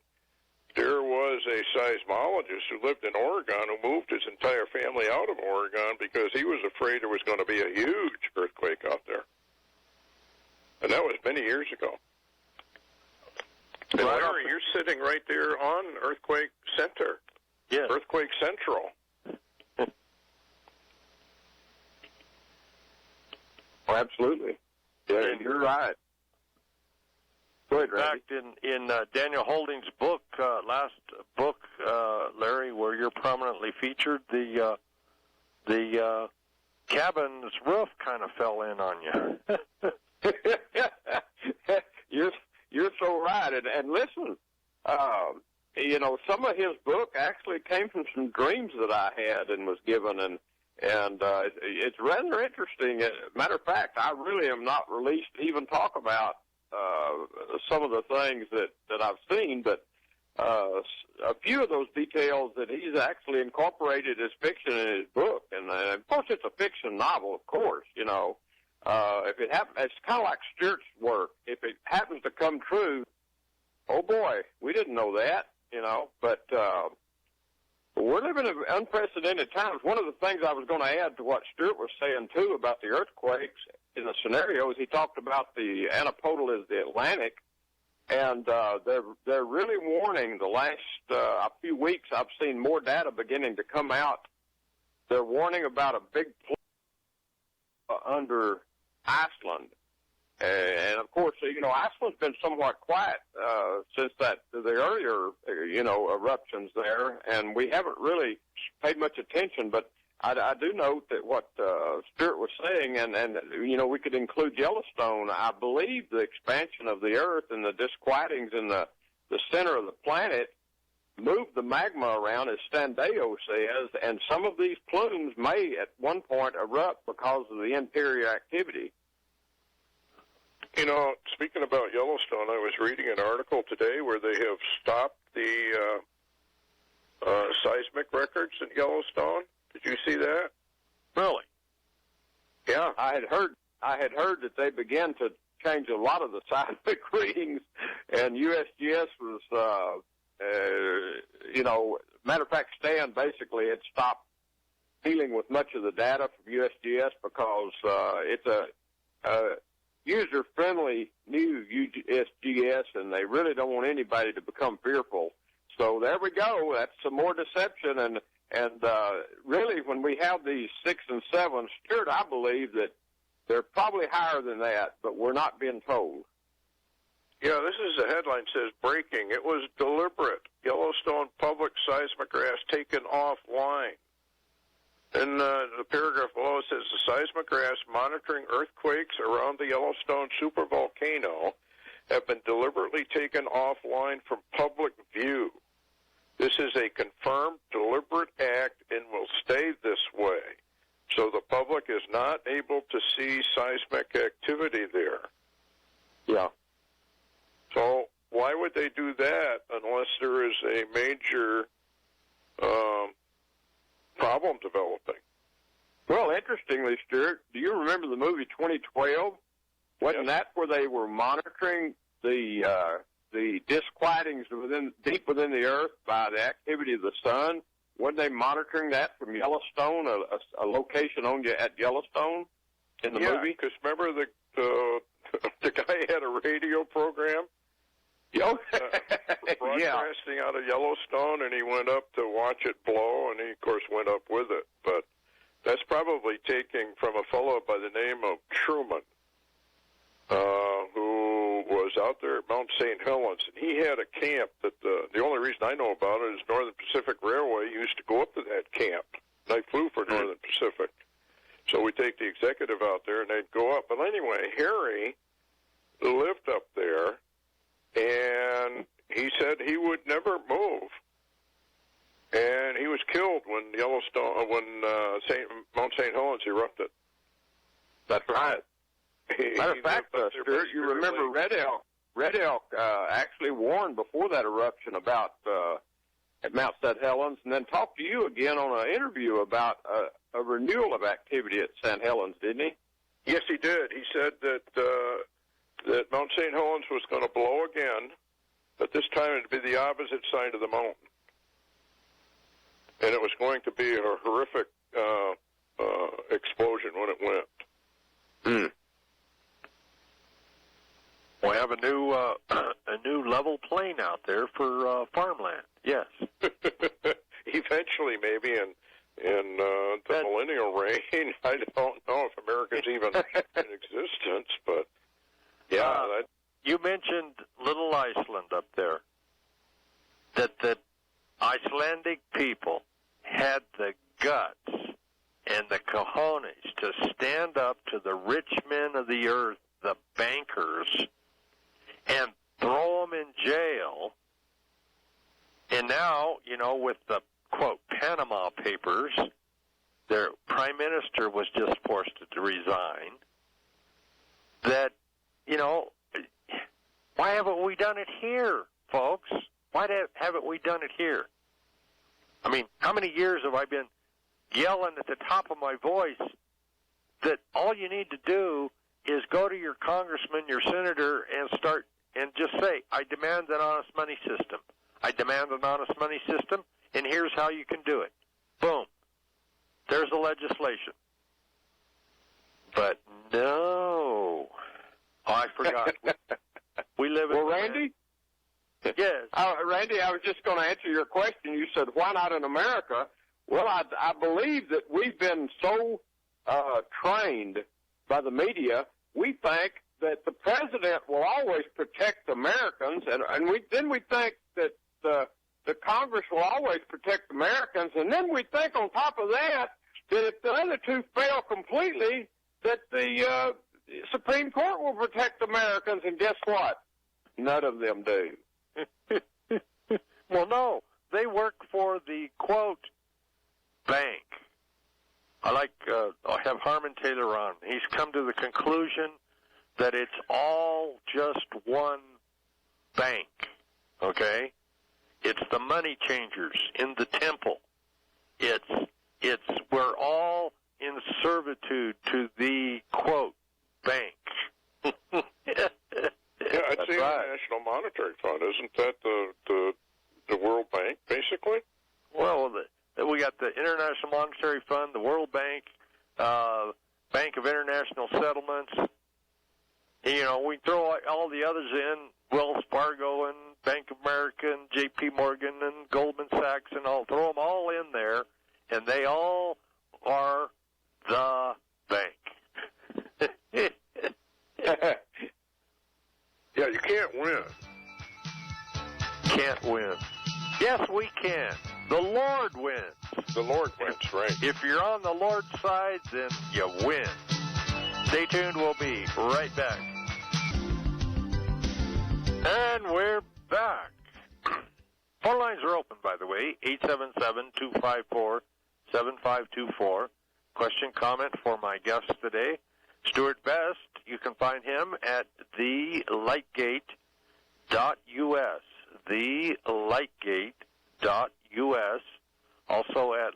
there was a seismologist who lived in Oregon who moved his entire family out of Oregon because he was afraid there was going to be a huge earthquake out there. And that was many years ago. And Larry, you're sitting right there on Earthquake Center. Yes. Earthquake Central. Oh, absolutely. Yeah, you're right. Go ahead, In fact, in Daniel Holding's book, last book, Larry, where you're prominently featured, the cabin's roof kind of fell in on you. You're so right. And listen, you know, some of his book actually came from some dreams that I had and was given, and it's rather interesting. Matter of fact, I really am not released to even talk about some of the things that I've seen, but a few of those details that he's actually incorporated as fiction in his book, and of course it's a fiction novel, of course, you know. If it happens, it's kind of like Stewart's work. If it happens to come true, oh boy, we didn't know that, you know. But we're living in unprecedented times. One of the things I was going to add to what Stewart was saying too about the earthquakes in the scenarios, he talked about the antipodal as the Atlantic, and they're really warning. The last a few weeks, I've seen more data beginning to come out. They're warning about a big flood under Iceland, and of course, you know, Iceland's been somewhat quiet since the earlier, you know, eruptions there, and we haven't really paid much attention. But I do note that what Stewart was saying, and you know, we could include Yellowstone. I believe the expansion of the Earth and the disquietings in the center of the planet moved the magma around, as Standeo says, and some of these plumes may at one point erupt because of the interior activity. You know, speaking about Yellowstone, I was reading an article today where they have stopped the seismic records in Yellowstone. Did you see that? Really? Yeah. I had heard that they began to changed a lot of the seismic readings, and USGS was, matter of fact, Stan basically had stopped dealing with much of the data from USGS because it's a user-friendly new USGS, and they really don't want anybody to become fearful. So there we go. That's some more deception, and really, when we have these 6 and 7, Stewart, I believe that they're probably higher than that, but we're not being told. Yeah, this is a headline says, breaking. It was deliberate. Yellowstone public seismograph taken offline. And the paragraph below says the seismographs monitoring earthquakes around the Yellowstone supervolcano have been deliberately taken offline from public view. This is a confirmed deliberate act and will stay this way. So the public is not able to see seismic activity there. Yeah. So why would they do that unless there is a major problem developing? Well, interestingly, Stewart, do you remember the movie 2012? Wasn't that where they were monitoring the disquietings deep within the earth by the activity of the sun? Weren't they monitoring that from Yellowstone, a location at Yellowstone in the movie? Yeah, because remember the guy had a radio program broadcasting out of Yellowstone, and he went up to watch it blow, and he, of course, went up with it. But that's probably taking from a fellow by the name of Truman, who was out there at Mount St. Helens, and he had a camp that the only reason I know about it is Northern Pacific Railway used to go up to that camp. And I flew for Northern Pacific. So we take the executive out there, and they'd go up. But anyway, Harry lived up there, and he said he would never move. And he was killed when Mount St. Helens erupted. That's right. Matter of fact, Stewart, you remember Red Elk actually warned before that eruption about at Mount St. Helens, and then talked to you again on an interview about a renewal of activity at St. Helens, didn't he? Yes, he did. He said that that Mount St. Helens was going to blow again, but this time it would be the opposite side of the mountain. And it was going to be a horrific explosion when it went. Hmm. We have a new level plain out there for farmland. Yes. Eventually, maybe in the millennial reign. I don't know if America's even in existence, but yeah. You mentioned little Iceland up there. That Icelandic people had the guts and the cojones to stand up to the rich men of the earth, the bankers, and throw them in jail. And now, with the, quote, Panama Papers, their prime minister was just forced to resign. That, why haven't we done it here, folks? Why haven't we done it here? I mean, how many years have I been yelling at the top of my voice that all you need to do is go to your congressman, your senator, and just say, I demand an honest money system. I demand an honest money system, and here's how you can do it. Boom. There's the legislation. But no. Oh, I forgot. We live in... Well, Randy? Yes. Randy, I was just going to answer your question. You said, why not in America? Well, I believe that we've been so trained by the media, we think that the president will always protect Americans, and then we think that the Congress will always protect Americans, and then we think on top of that if the other two fail completely, that the Supreme Court will protect Americans, and guess what? None of them do. Well, no. They work for the, quote, bank. I have Harmon Taylor on. He's come to the conclusion that it's all just one bank, okay? It's the money changers in the temple. We're all in servitude to the, quote, bank. it's the International Monetary Fund. Isn't that the World Bank, basically? Well, we got the International Monetary Fund, the World Bank, Bank of International Settlements. You know, we throw all the others in, Wells Fargo and Bank of America and J.P. Morgan and Goldman Sachs and all. Throw them all in there, and they all are the bank. Yeah, you can't win. Can't win. Yes, we can. The Lord wins. The Lord wins, right. If you're on the Lord's side, then you win. Stay tuned. We'll be right back. And we're back. Phone lines are open, by the way, 877-254-7524. Question, comment for my guest today, Stewart Best. You can find him at thelightgate.us. Thelightgate.us. Also at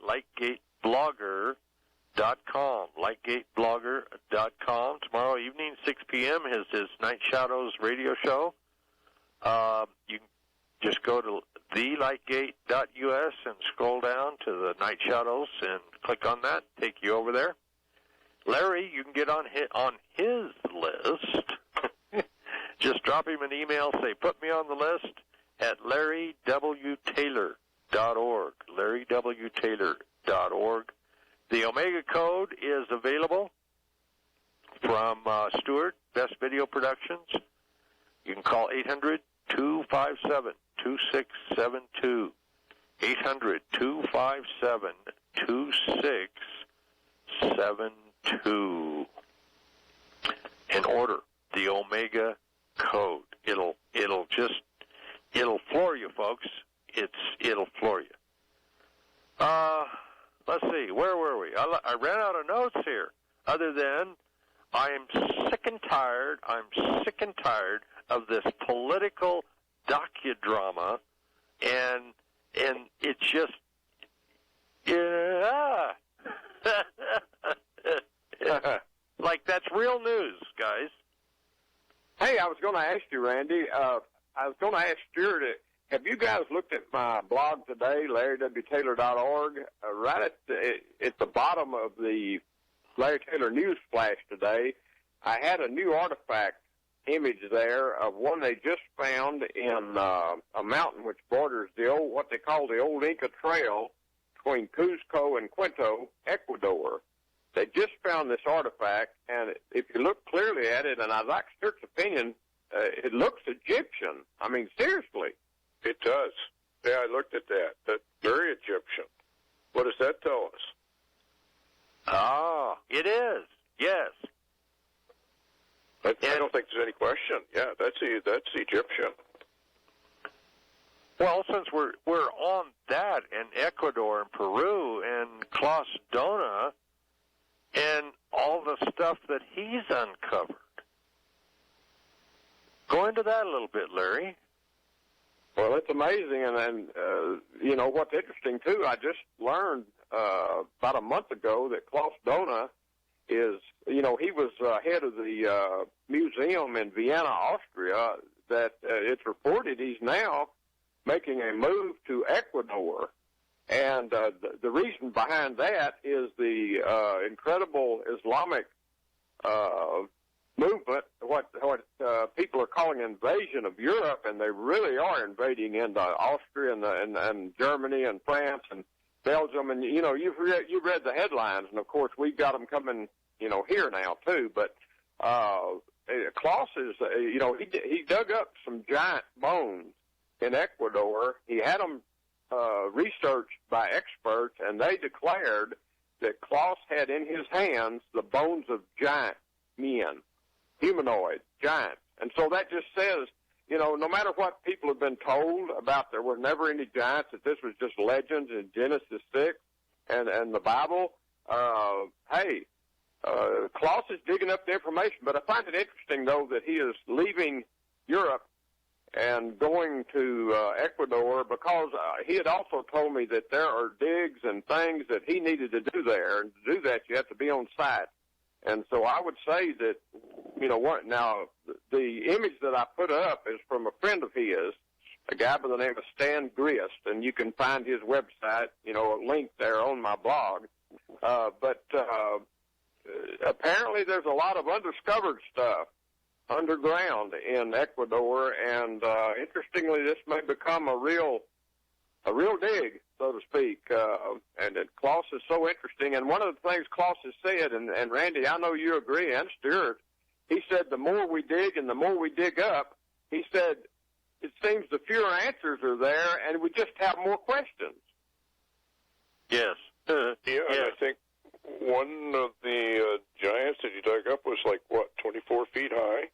lightgateblogger.com. Lightgateblogger.com. Tomorrow evening, 6 p.m., is his Night Shadows radio show. You can just go to thelightgate.us and scroll down to the Night Shadows and click on that, take you over there. Larry, you can get on his list. Just drop him an email, say, put me on the list at larrywtaylor.org. larrywtaylor.org. The Omega code is available from Stewart, Best Video Productions. You can call 800-257-2672. 800-257-2672. And order the Omega code. It'll floor you, folks. It'll floor you. Let's see, where were we? I ran out of notes here, other than I'm sick and tired of this political docudrama, and it's just, yeah. Like, that's real news, guys. Hey, I was going to ask you, Randy, I was going to ask Stewart, have you guys looked at my blog today, LarryWTaylor.org? Right at the bottom of the Larry Taylor News Flash today, I had a new artifact image there of one they just found in a mountain which borders what they call the old Inca Trail between Cuzco and Quito, Ecuador. They just found this artifact, and if you look clearly at it, and I'd like Stuart's opinion, it looks Egyptian. I mean, seriously. It does. Yeah, I looked at that. That's very Egyptian. What does that tell us? Ah, it is. Yes. I don't think there's any question. Yeah, that's Egyptian. Well, since we're on that, and Ecuador and Peru and Klaus Dona and all the stuff that he's uncovered, go into that a little bit, Larry. Well, it's amazing, and you know, what's interesting, too, I just learned about a month ago that Klaus Dona is, you know, he was head of the museum in Vienna, Austria, that it's reported he's now making a move to Ecuador. And the reason behind that is the incredible Islamic movement, what people are calling invasion of Europe, and they really are invading into Austria and Germany and France and Belgium. And, you know, you've read the headlines, and, of course, we've got them coming, you know, here now, too. But Klaus is, you know, he dug up some giant bones in Ecuador. He had them researched by experts, and they declared that Klaus had in his hands the bones of giant men, humanoid giants. And so that just says, you know, no matter what people have been told about there were never any giants, that this was just legends in Genesis 6 and the Bible, Klaus is digging up the information. But I find it interesting, though, that he is leaving Europe and going to Ecuador, because he had also told me that there are digs and things that he needed to do there. And to do that, you have to be on site. And so I would say that, what now, the image that I put up is from a friend of his, a guy by the name of Stan Grist, and you can find his website, a link there on my blog. But apparently there's a lot of undiscovered stuff underground in Ecuador, and interestingly, this may become a real dig, so to speak. And Klaus is so interesting. And one of the things Klaus has said, and Randy, I know you agree, and Stewart, he said the more we dig and the more we dig up, he said it seems the fewer answers are there, and we just have more questions. Yes. And I think one of the giants that he dug up was 24 feet high?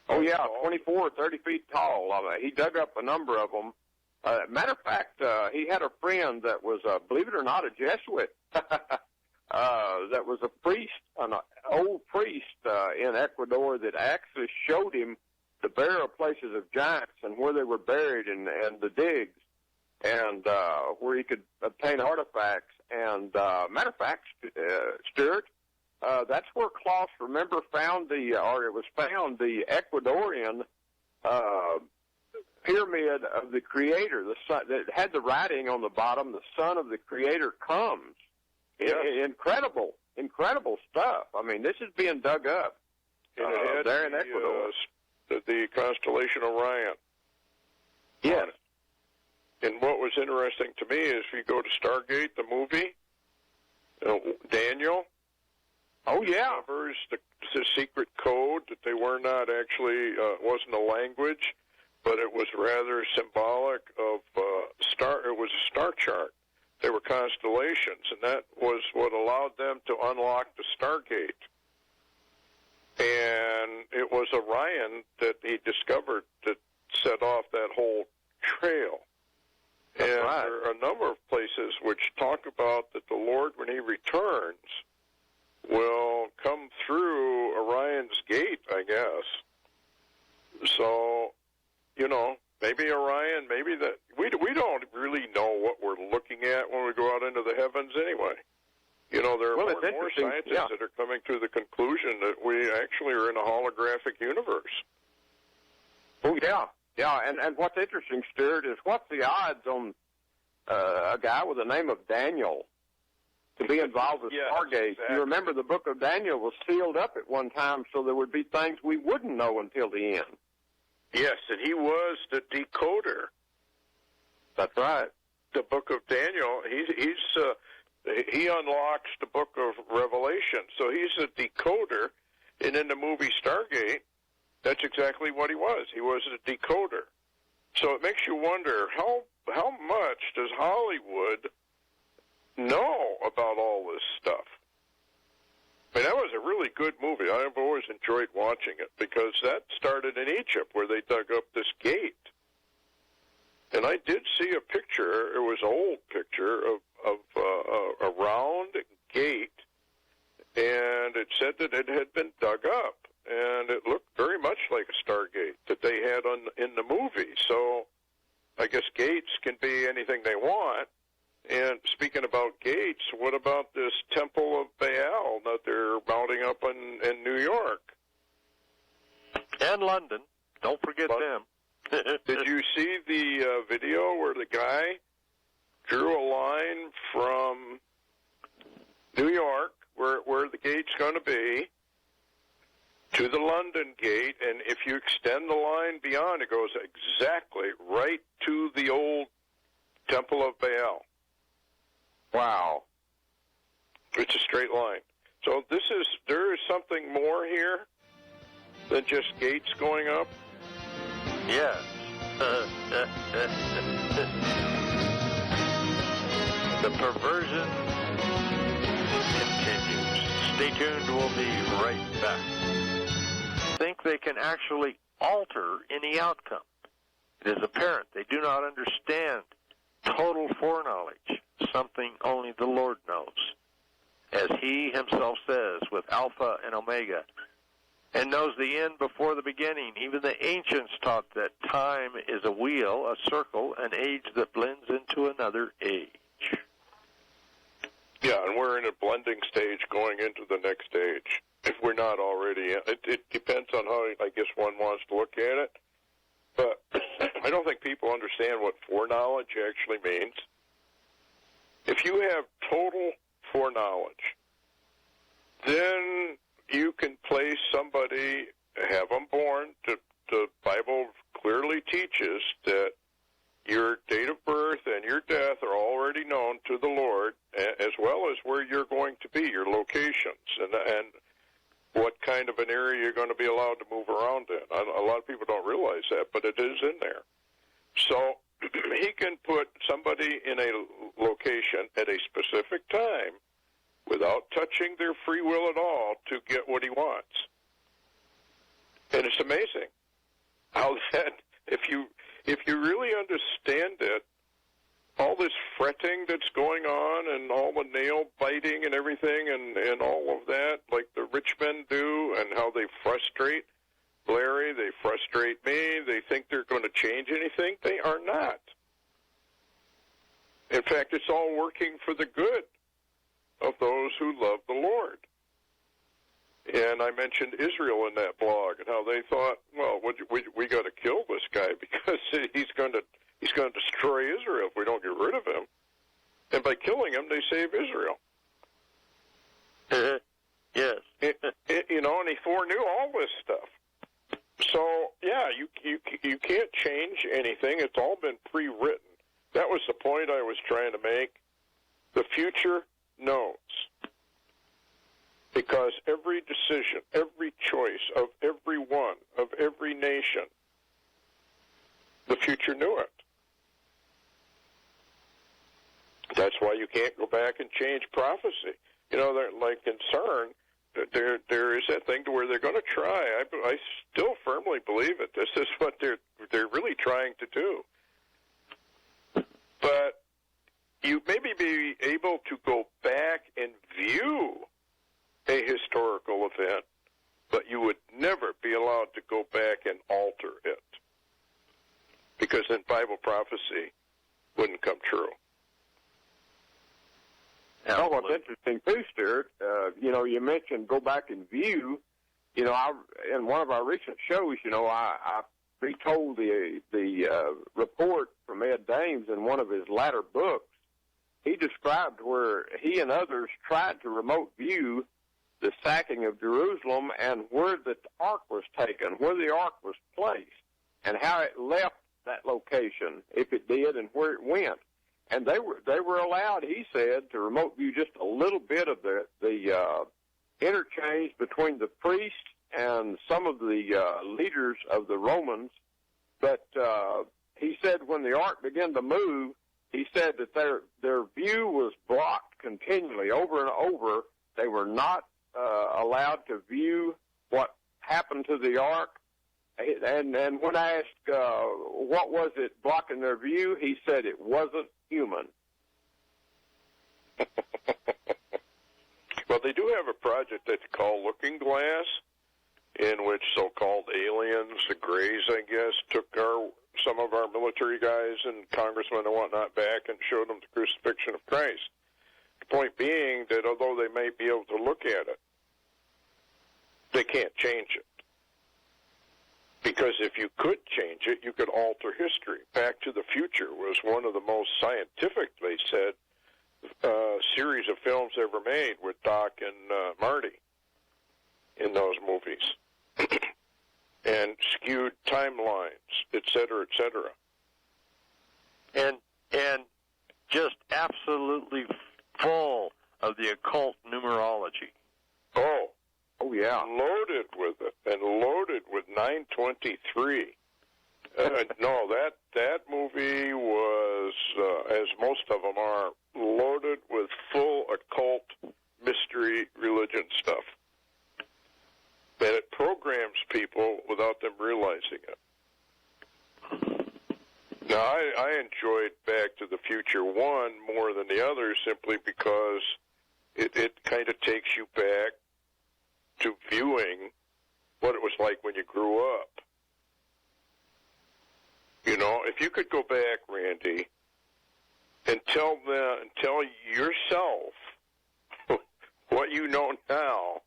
Oh, yeah, 24 or 30 feet tall. He dug up a number of them. Matter of fact, he had a friend that was, believe it or not, a Jesuit. That was a priest, an old priest in Ecuador that actually showed him the burial places of giants and where they were buried and the digs and where he could obtain artifacts. And matter of fact, Stewart, that's where Klaus, remember, found the Ecuadorian pyramid of the Creator, the sun, that had the writing on the bottom, the Son of the Creator comes. Yeah. Incredible stuff. I mean, this is being dug up there in Ecuador. The constellation Orion. Yes. And what was interesting to me is if you go to Stargate, the movie, Daniel. Oh, yeah. Covers the secret code that they were not actually, wasn't a language, but it was rather symbolic of it was a star chart. They were constellations, and that was what allowed them to unlock the Stargate. And it was Orion that he discovered that set off that whole trail. That's and right. There are a number of places which talk about that the Lord, when he returns, will come through Orion's gate, I guess. So, maybe Orion, maybe that we don't really know what we're looking at when we go out into the heavens anyway. There are more and more scientists that are coming to the conclusion that we actually are in a holographic universe. Oh, yeah. Yeah, and what's interesting, Stewart, is what's the odds on a guy with the name of Daniel to be involved with Stargate? Exactly. You remember the book of Daniel was sealed up at one time, so there would be things we wouldn't know until the end. Yes, and he was the decoder. That's right. The book of Daniel, he unlocks the book of Revelation. So he's a decoder, and in the movie Stargate, that's exactly what he was. He was a decoder. So it makes you wonder, how much does Hollywood know about all this stuff? I mean, that was a really good movie. I've always enjoyed watching it because that started in Egypt where they dug up this gate. And I did see a picture, it was an old picture, of a round gate, and it said that it had been dug up. And it looked very much like a Stargate that they had in the movie. So I guess gates can be anything they want. And speaking about gates, what about this Temple of Baal that they're mounting up in New York? And London. Don't forget them. Did you see the video where the guy drew a line from New York, where the gate's going to be, to the London gate, and if you extend the line beyond, it goes exactly right to the old Temple of Baal. Wow. It's a straight line. So there is something more here than just gates going up? Yes. The perversion continues. Stay tuned. We'll be right back. Think they can actually alter any outcome. It is apparent they do not understand total foreknowledge, something only the Lord knows. As he himself says, with Alpha and Omega, and knows the end before the beginning. Even the ancients taught that time is a wheel, a circle, an age that blends into another age. Yeah, and we're in a blending stage going into the next stage. If we're not already, it depends on how, I guess, one wants to look at it. But I don't think people understand what foreknowledge actually means. If you have total foreknowledge, then you can place somebody, have them born. The Bible clearly teaches that your date of birth and your death are already known to the Lord, as well as where you're going to be, your locations, and what kind of an area you're going to be allowed to move around in. A lot of people don't realize that, but it is in there. So he can put somebody in a location at a specific time without touching their free will at all to get what he wants. And it's amazing how that, if you really understand it, all this fretting that's going on and all the nail biting and everything and all of that, like the rich men do, and how they frustrate Larry, they frustrate me, they think they're going to change anything. They are not. In fact, it's all working for the good of those who love the Lord. And I mentioned Israel in that blog and how they thought, well, we got to kill this guy because he's going to destroy Israel if we don't get rid of him. And by killing him, they save Israel. Yes. And he foreknew all this stuff. So, yeah, you can't change anything. It's all been pre-written. That was the point I was trying to make. The future knows. Because every decision, every choice of every one, of every nation, the future knew it. That's why you can't go back and change prophecy. They're like in CERN, there is that thing to where they're going to try. I still firmly believe it. This is what they're really trying to do. But you maybe be able to go back and view a historical event, but you would never be allowed to go back and alter it, because then Bible prophecy wouldn't come true. Oh, what's interesting too, Stewart, you mentioned go back and view. In one of our recent shows, I retold the report from Ed Dames in one of his latter books. He described where he and others tried to remote view the sacking of Jerusalem and where the ark was taken, where the ark was placed, and how it left that location, if it did, and where it went. And they were allowed, he said, to remote view just a little bit of the interchange between the priests and some of the leaders of the Romans. But he said when the ark began to move, he said that their view was blocked continually over and over. They were not allowed to view what happened to the ark. And when I asked what was it blocking their view, he said it wasn't human. Well, they do have a project that's called Looking Glass, in which so-called aliens, the Greys, I guess, took some of our military guys and congressmen and whatnot back and showed them the crucifixion of Christ. The point being that although they may be able to look at it, they can't change it. Because if you could change it, you could alter history. Back to the Future was one of the most scientific, they said, series of films ever made with Doc and Marty in those movies. And skewed timelines, et cetera, et cetera. And just absolutely full of the occult numerology. Oh, yeah. Loaded with it, and loaded with 923. No, that movie was, as most of them are, loaded with full occult mystery religion stuff. That it programs people without them realizing it. Now, I enjoyed Back to the Future 1 more than the others simply because it kind of takes you back to viewing what it was like when you grew up. If you could go back, Randy, and tell yourself what you know now,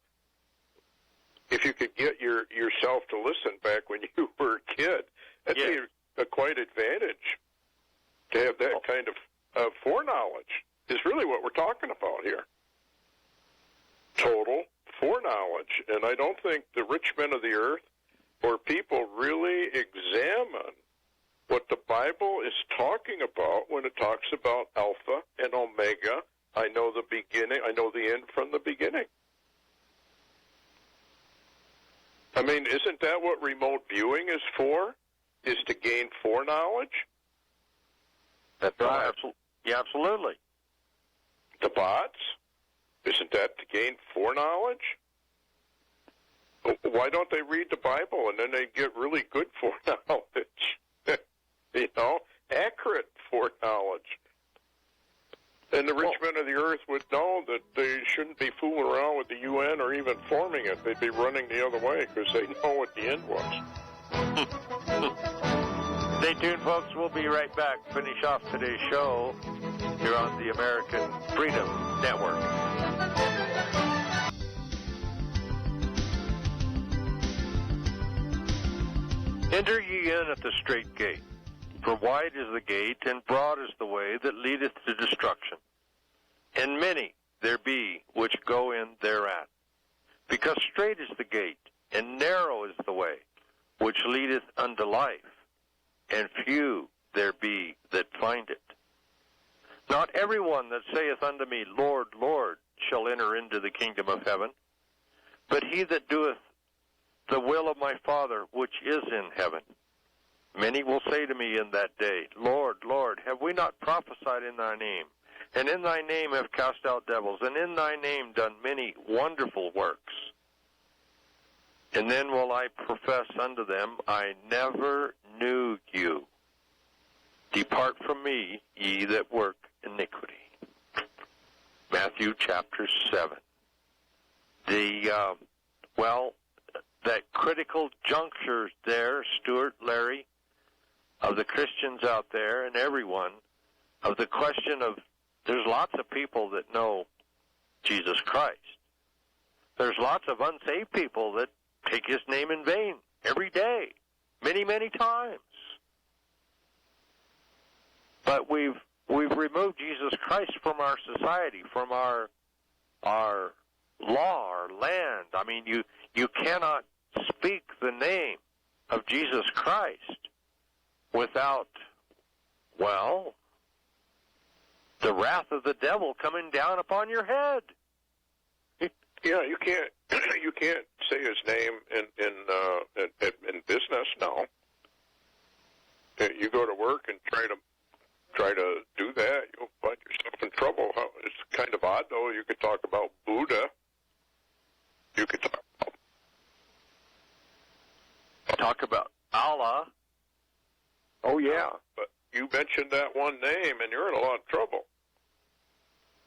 if you could get yourself to listen back when you were a kid, that'd be a quite advantage to have that kind of foreknowledge. Is really what we're talking about here. Total foreknowledge. And I don't think the rich men of the earth or people really examine what the Bible is talking about when it talks about Alpha and Omega. I know the beginning, I know the end from the beginning. I mean, isn't that what remote viewing is for? Is to gain foreknowledge? That's right. Yeah, absolutely. The bots? Isn't that to gain foreknowledge? Why don't they read the Bible and then they get really good foreknowledge? You know, accurate foreknowledge. And the rich men of the earth would know that they shouldn't be fooling around with the UN or even forming it. They'd be running the other way because they know what the end was. Stay tuned, folks. We'll be right back. Finish off today's show here on the American Freedom Network. Enter ye in at the strait gate. For wide is the gate, and broad is the way that leadeth to destruction. And many there be which go in thereat. Because strait is the gate, and narrow is the way, which leadeth unto life, and few there be that find it. Not every one that saith unto me, Lord, Lord, shall enter into the kingdom of heaven, but he that doeth the will of my Father which is in heaven. Many will say to me in that day, Lord, Lord, have we not prophesied in thy name? And in thy name have cast out devils, and in thy name done many wonderful works. And then will I profess unto them, I never knew you. Depart from me, ye that work iniquity. Matthew chapter 7. That critical juncture there, Stewart, Larry, of the Christians out there and everyone, of the question of, there's lots of people that know Jesus Christ. There's lots of unsaved people that take his name in vain every day, many, many times. But we've removed Jesus Christ from our society, from our law, our land. I mean, you cannot speak the name of Jesus Christ without, the wrath of the devil coming down upon your head. Yeah, you can't say his name in business now. You go to work and try to do that, you'll find yourself in trouble. It's kind of odd, though. You could talk about Buddha. You could talk about Allah. Oh, yeah. But you mentioned that one name, and you're in a lot of trouble.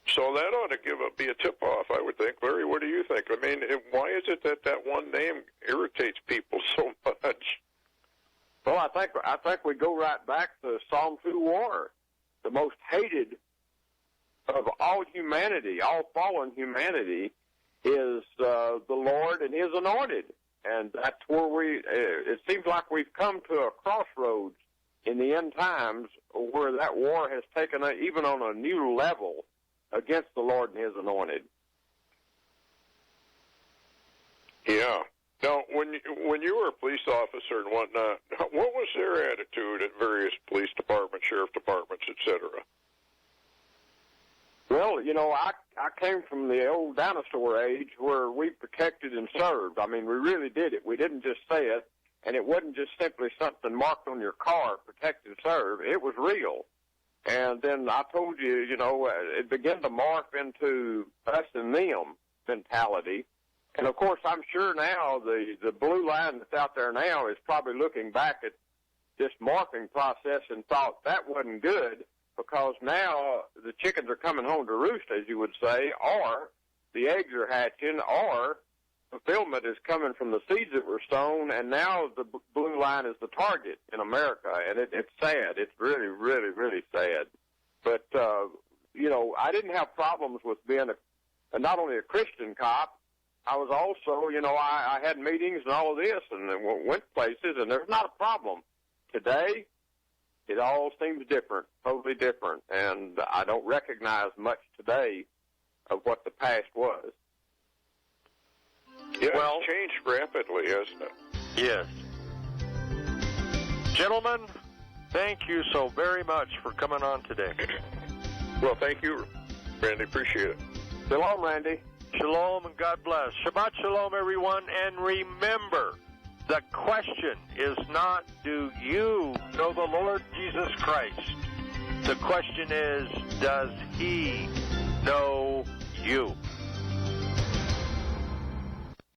So that ought to be a tip-off, I would think. Larry, what do you think? I mean, why is it that one name irritates people so much? Well, I think we go right back to Psalm 2 war. The most hated of all humanity, all fallen humanity, is the Lord and his anointed. And that's where it seems like we've come to a crossroads in the end times where that war has taken even on a new level against the Lord and his anointed. Yeah. Now, when you were a police officer and whatnot, what was their attitude at various police departments, sheriff departments, etc.? Well, I came from the old dinosaur age where we protected and served. I mean, we really did it. We didn't just say it, and it wasn't just simply something marked on your car, protect and serve. It was real. And then I told you, it began to morph into us and them mentality. And, of course, I'm sure now the blue line that's out there now is probably looking back at this morphing process and thought that wasn't good because now the chickens are coming home to roost, as you would say, or the eggs are hatching, or fulfillment is coming from the seeds that were sown, and now the blue line is the target in America. And it's sad. It's really, really, really sad. But, I didn't have problems with being not only a Christian cop, I was also, I had meetings and all of this and went places, and there's not a problem. Today, it all seems different, totally different, and I don't recognize much today of what the past was. Yeah, well, it's changed rapidly, hasn't it? Yes. Gentlemen, thank you so very much for coming on today. Well, thank you, Randy. Appreciate it. Shalom, Randy. Shalom and God bless. Shabbat shalom, everyone. And remember, the question is not, do you know the Lord Jesus Christ? The question is, does he know you?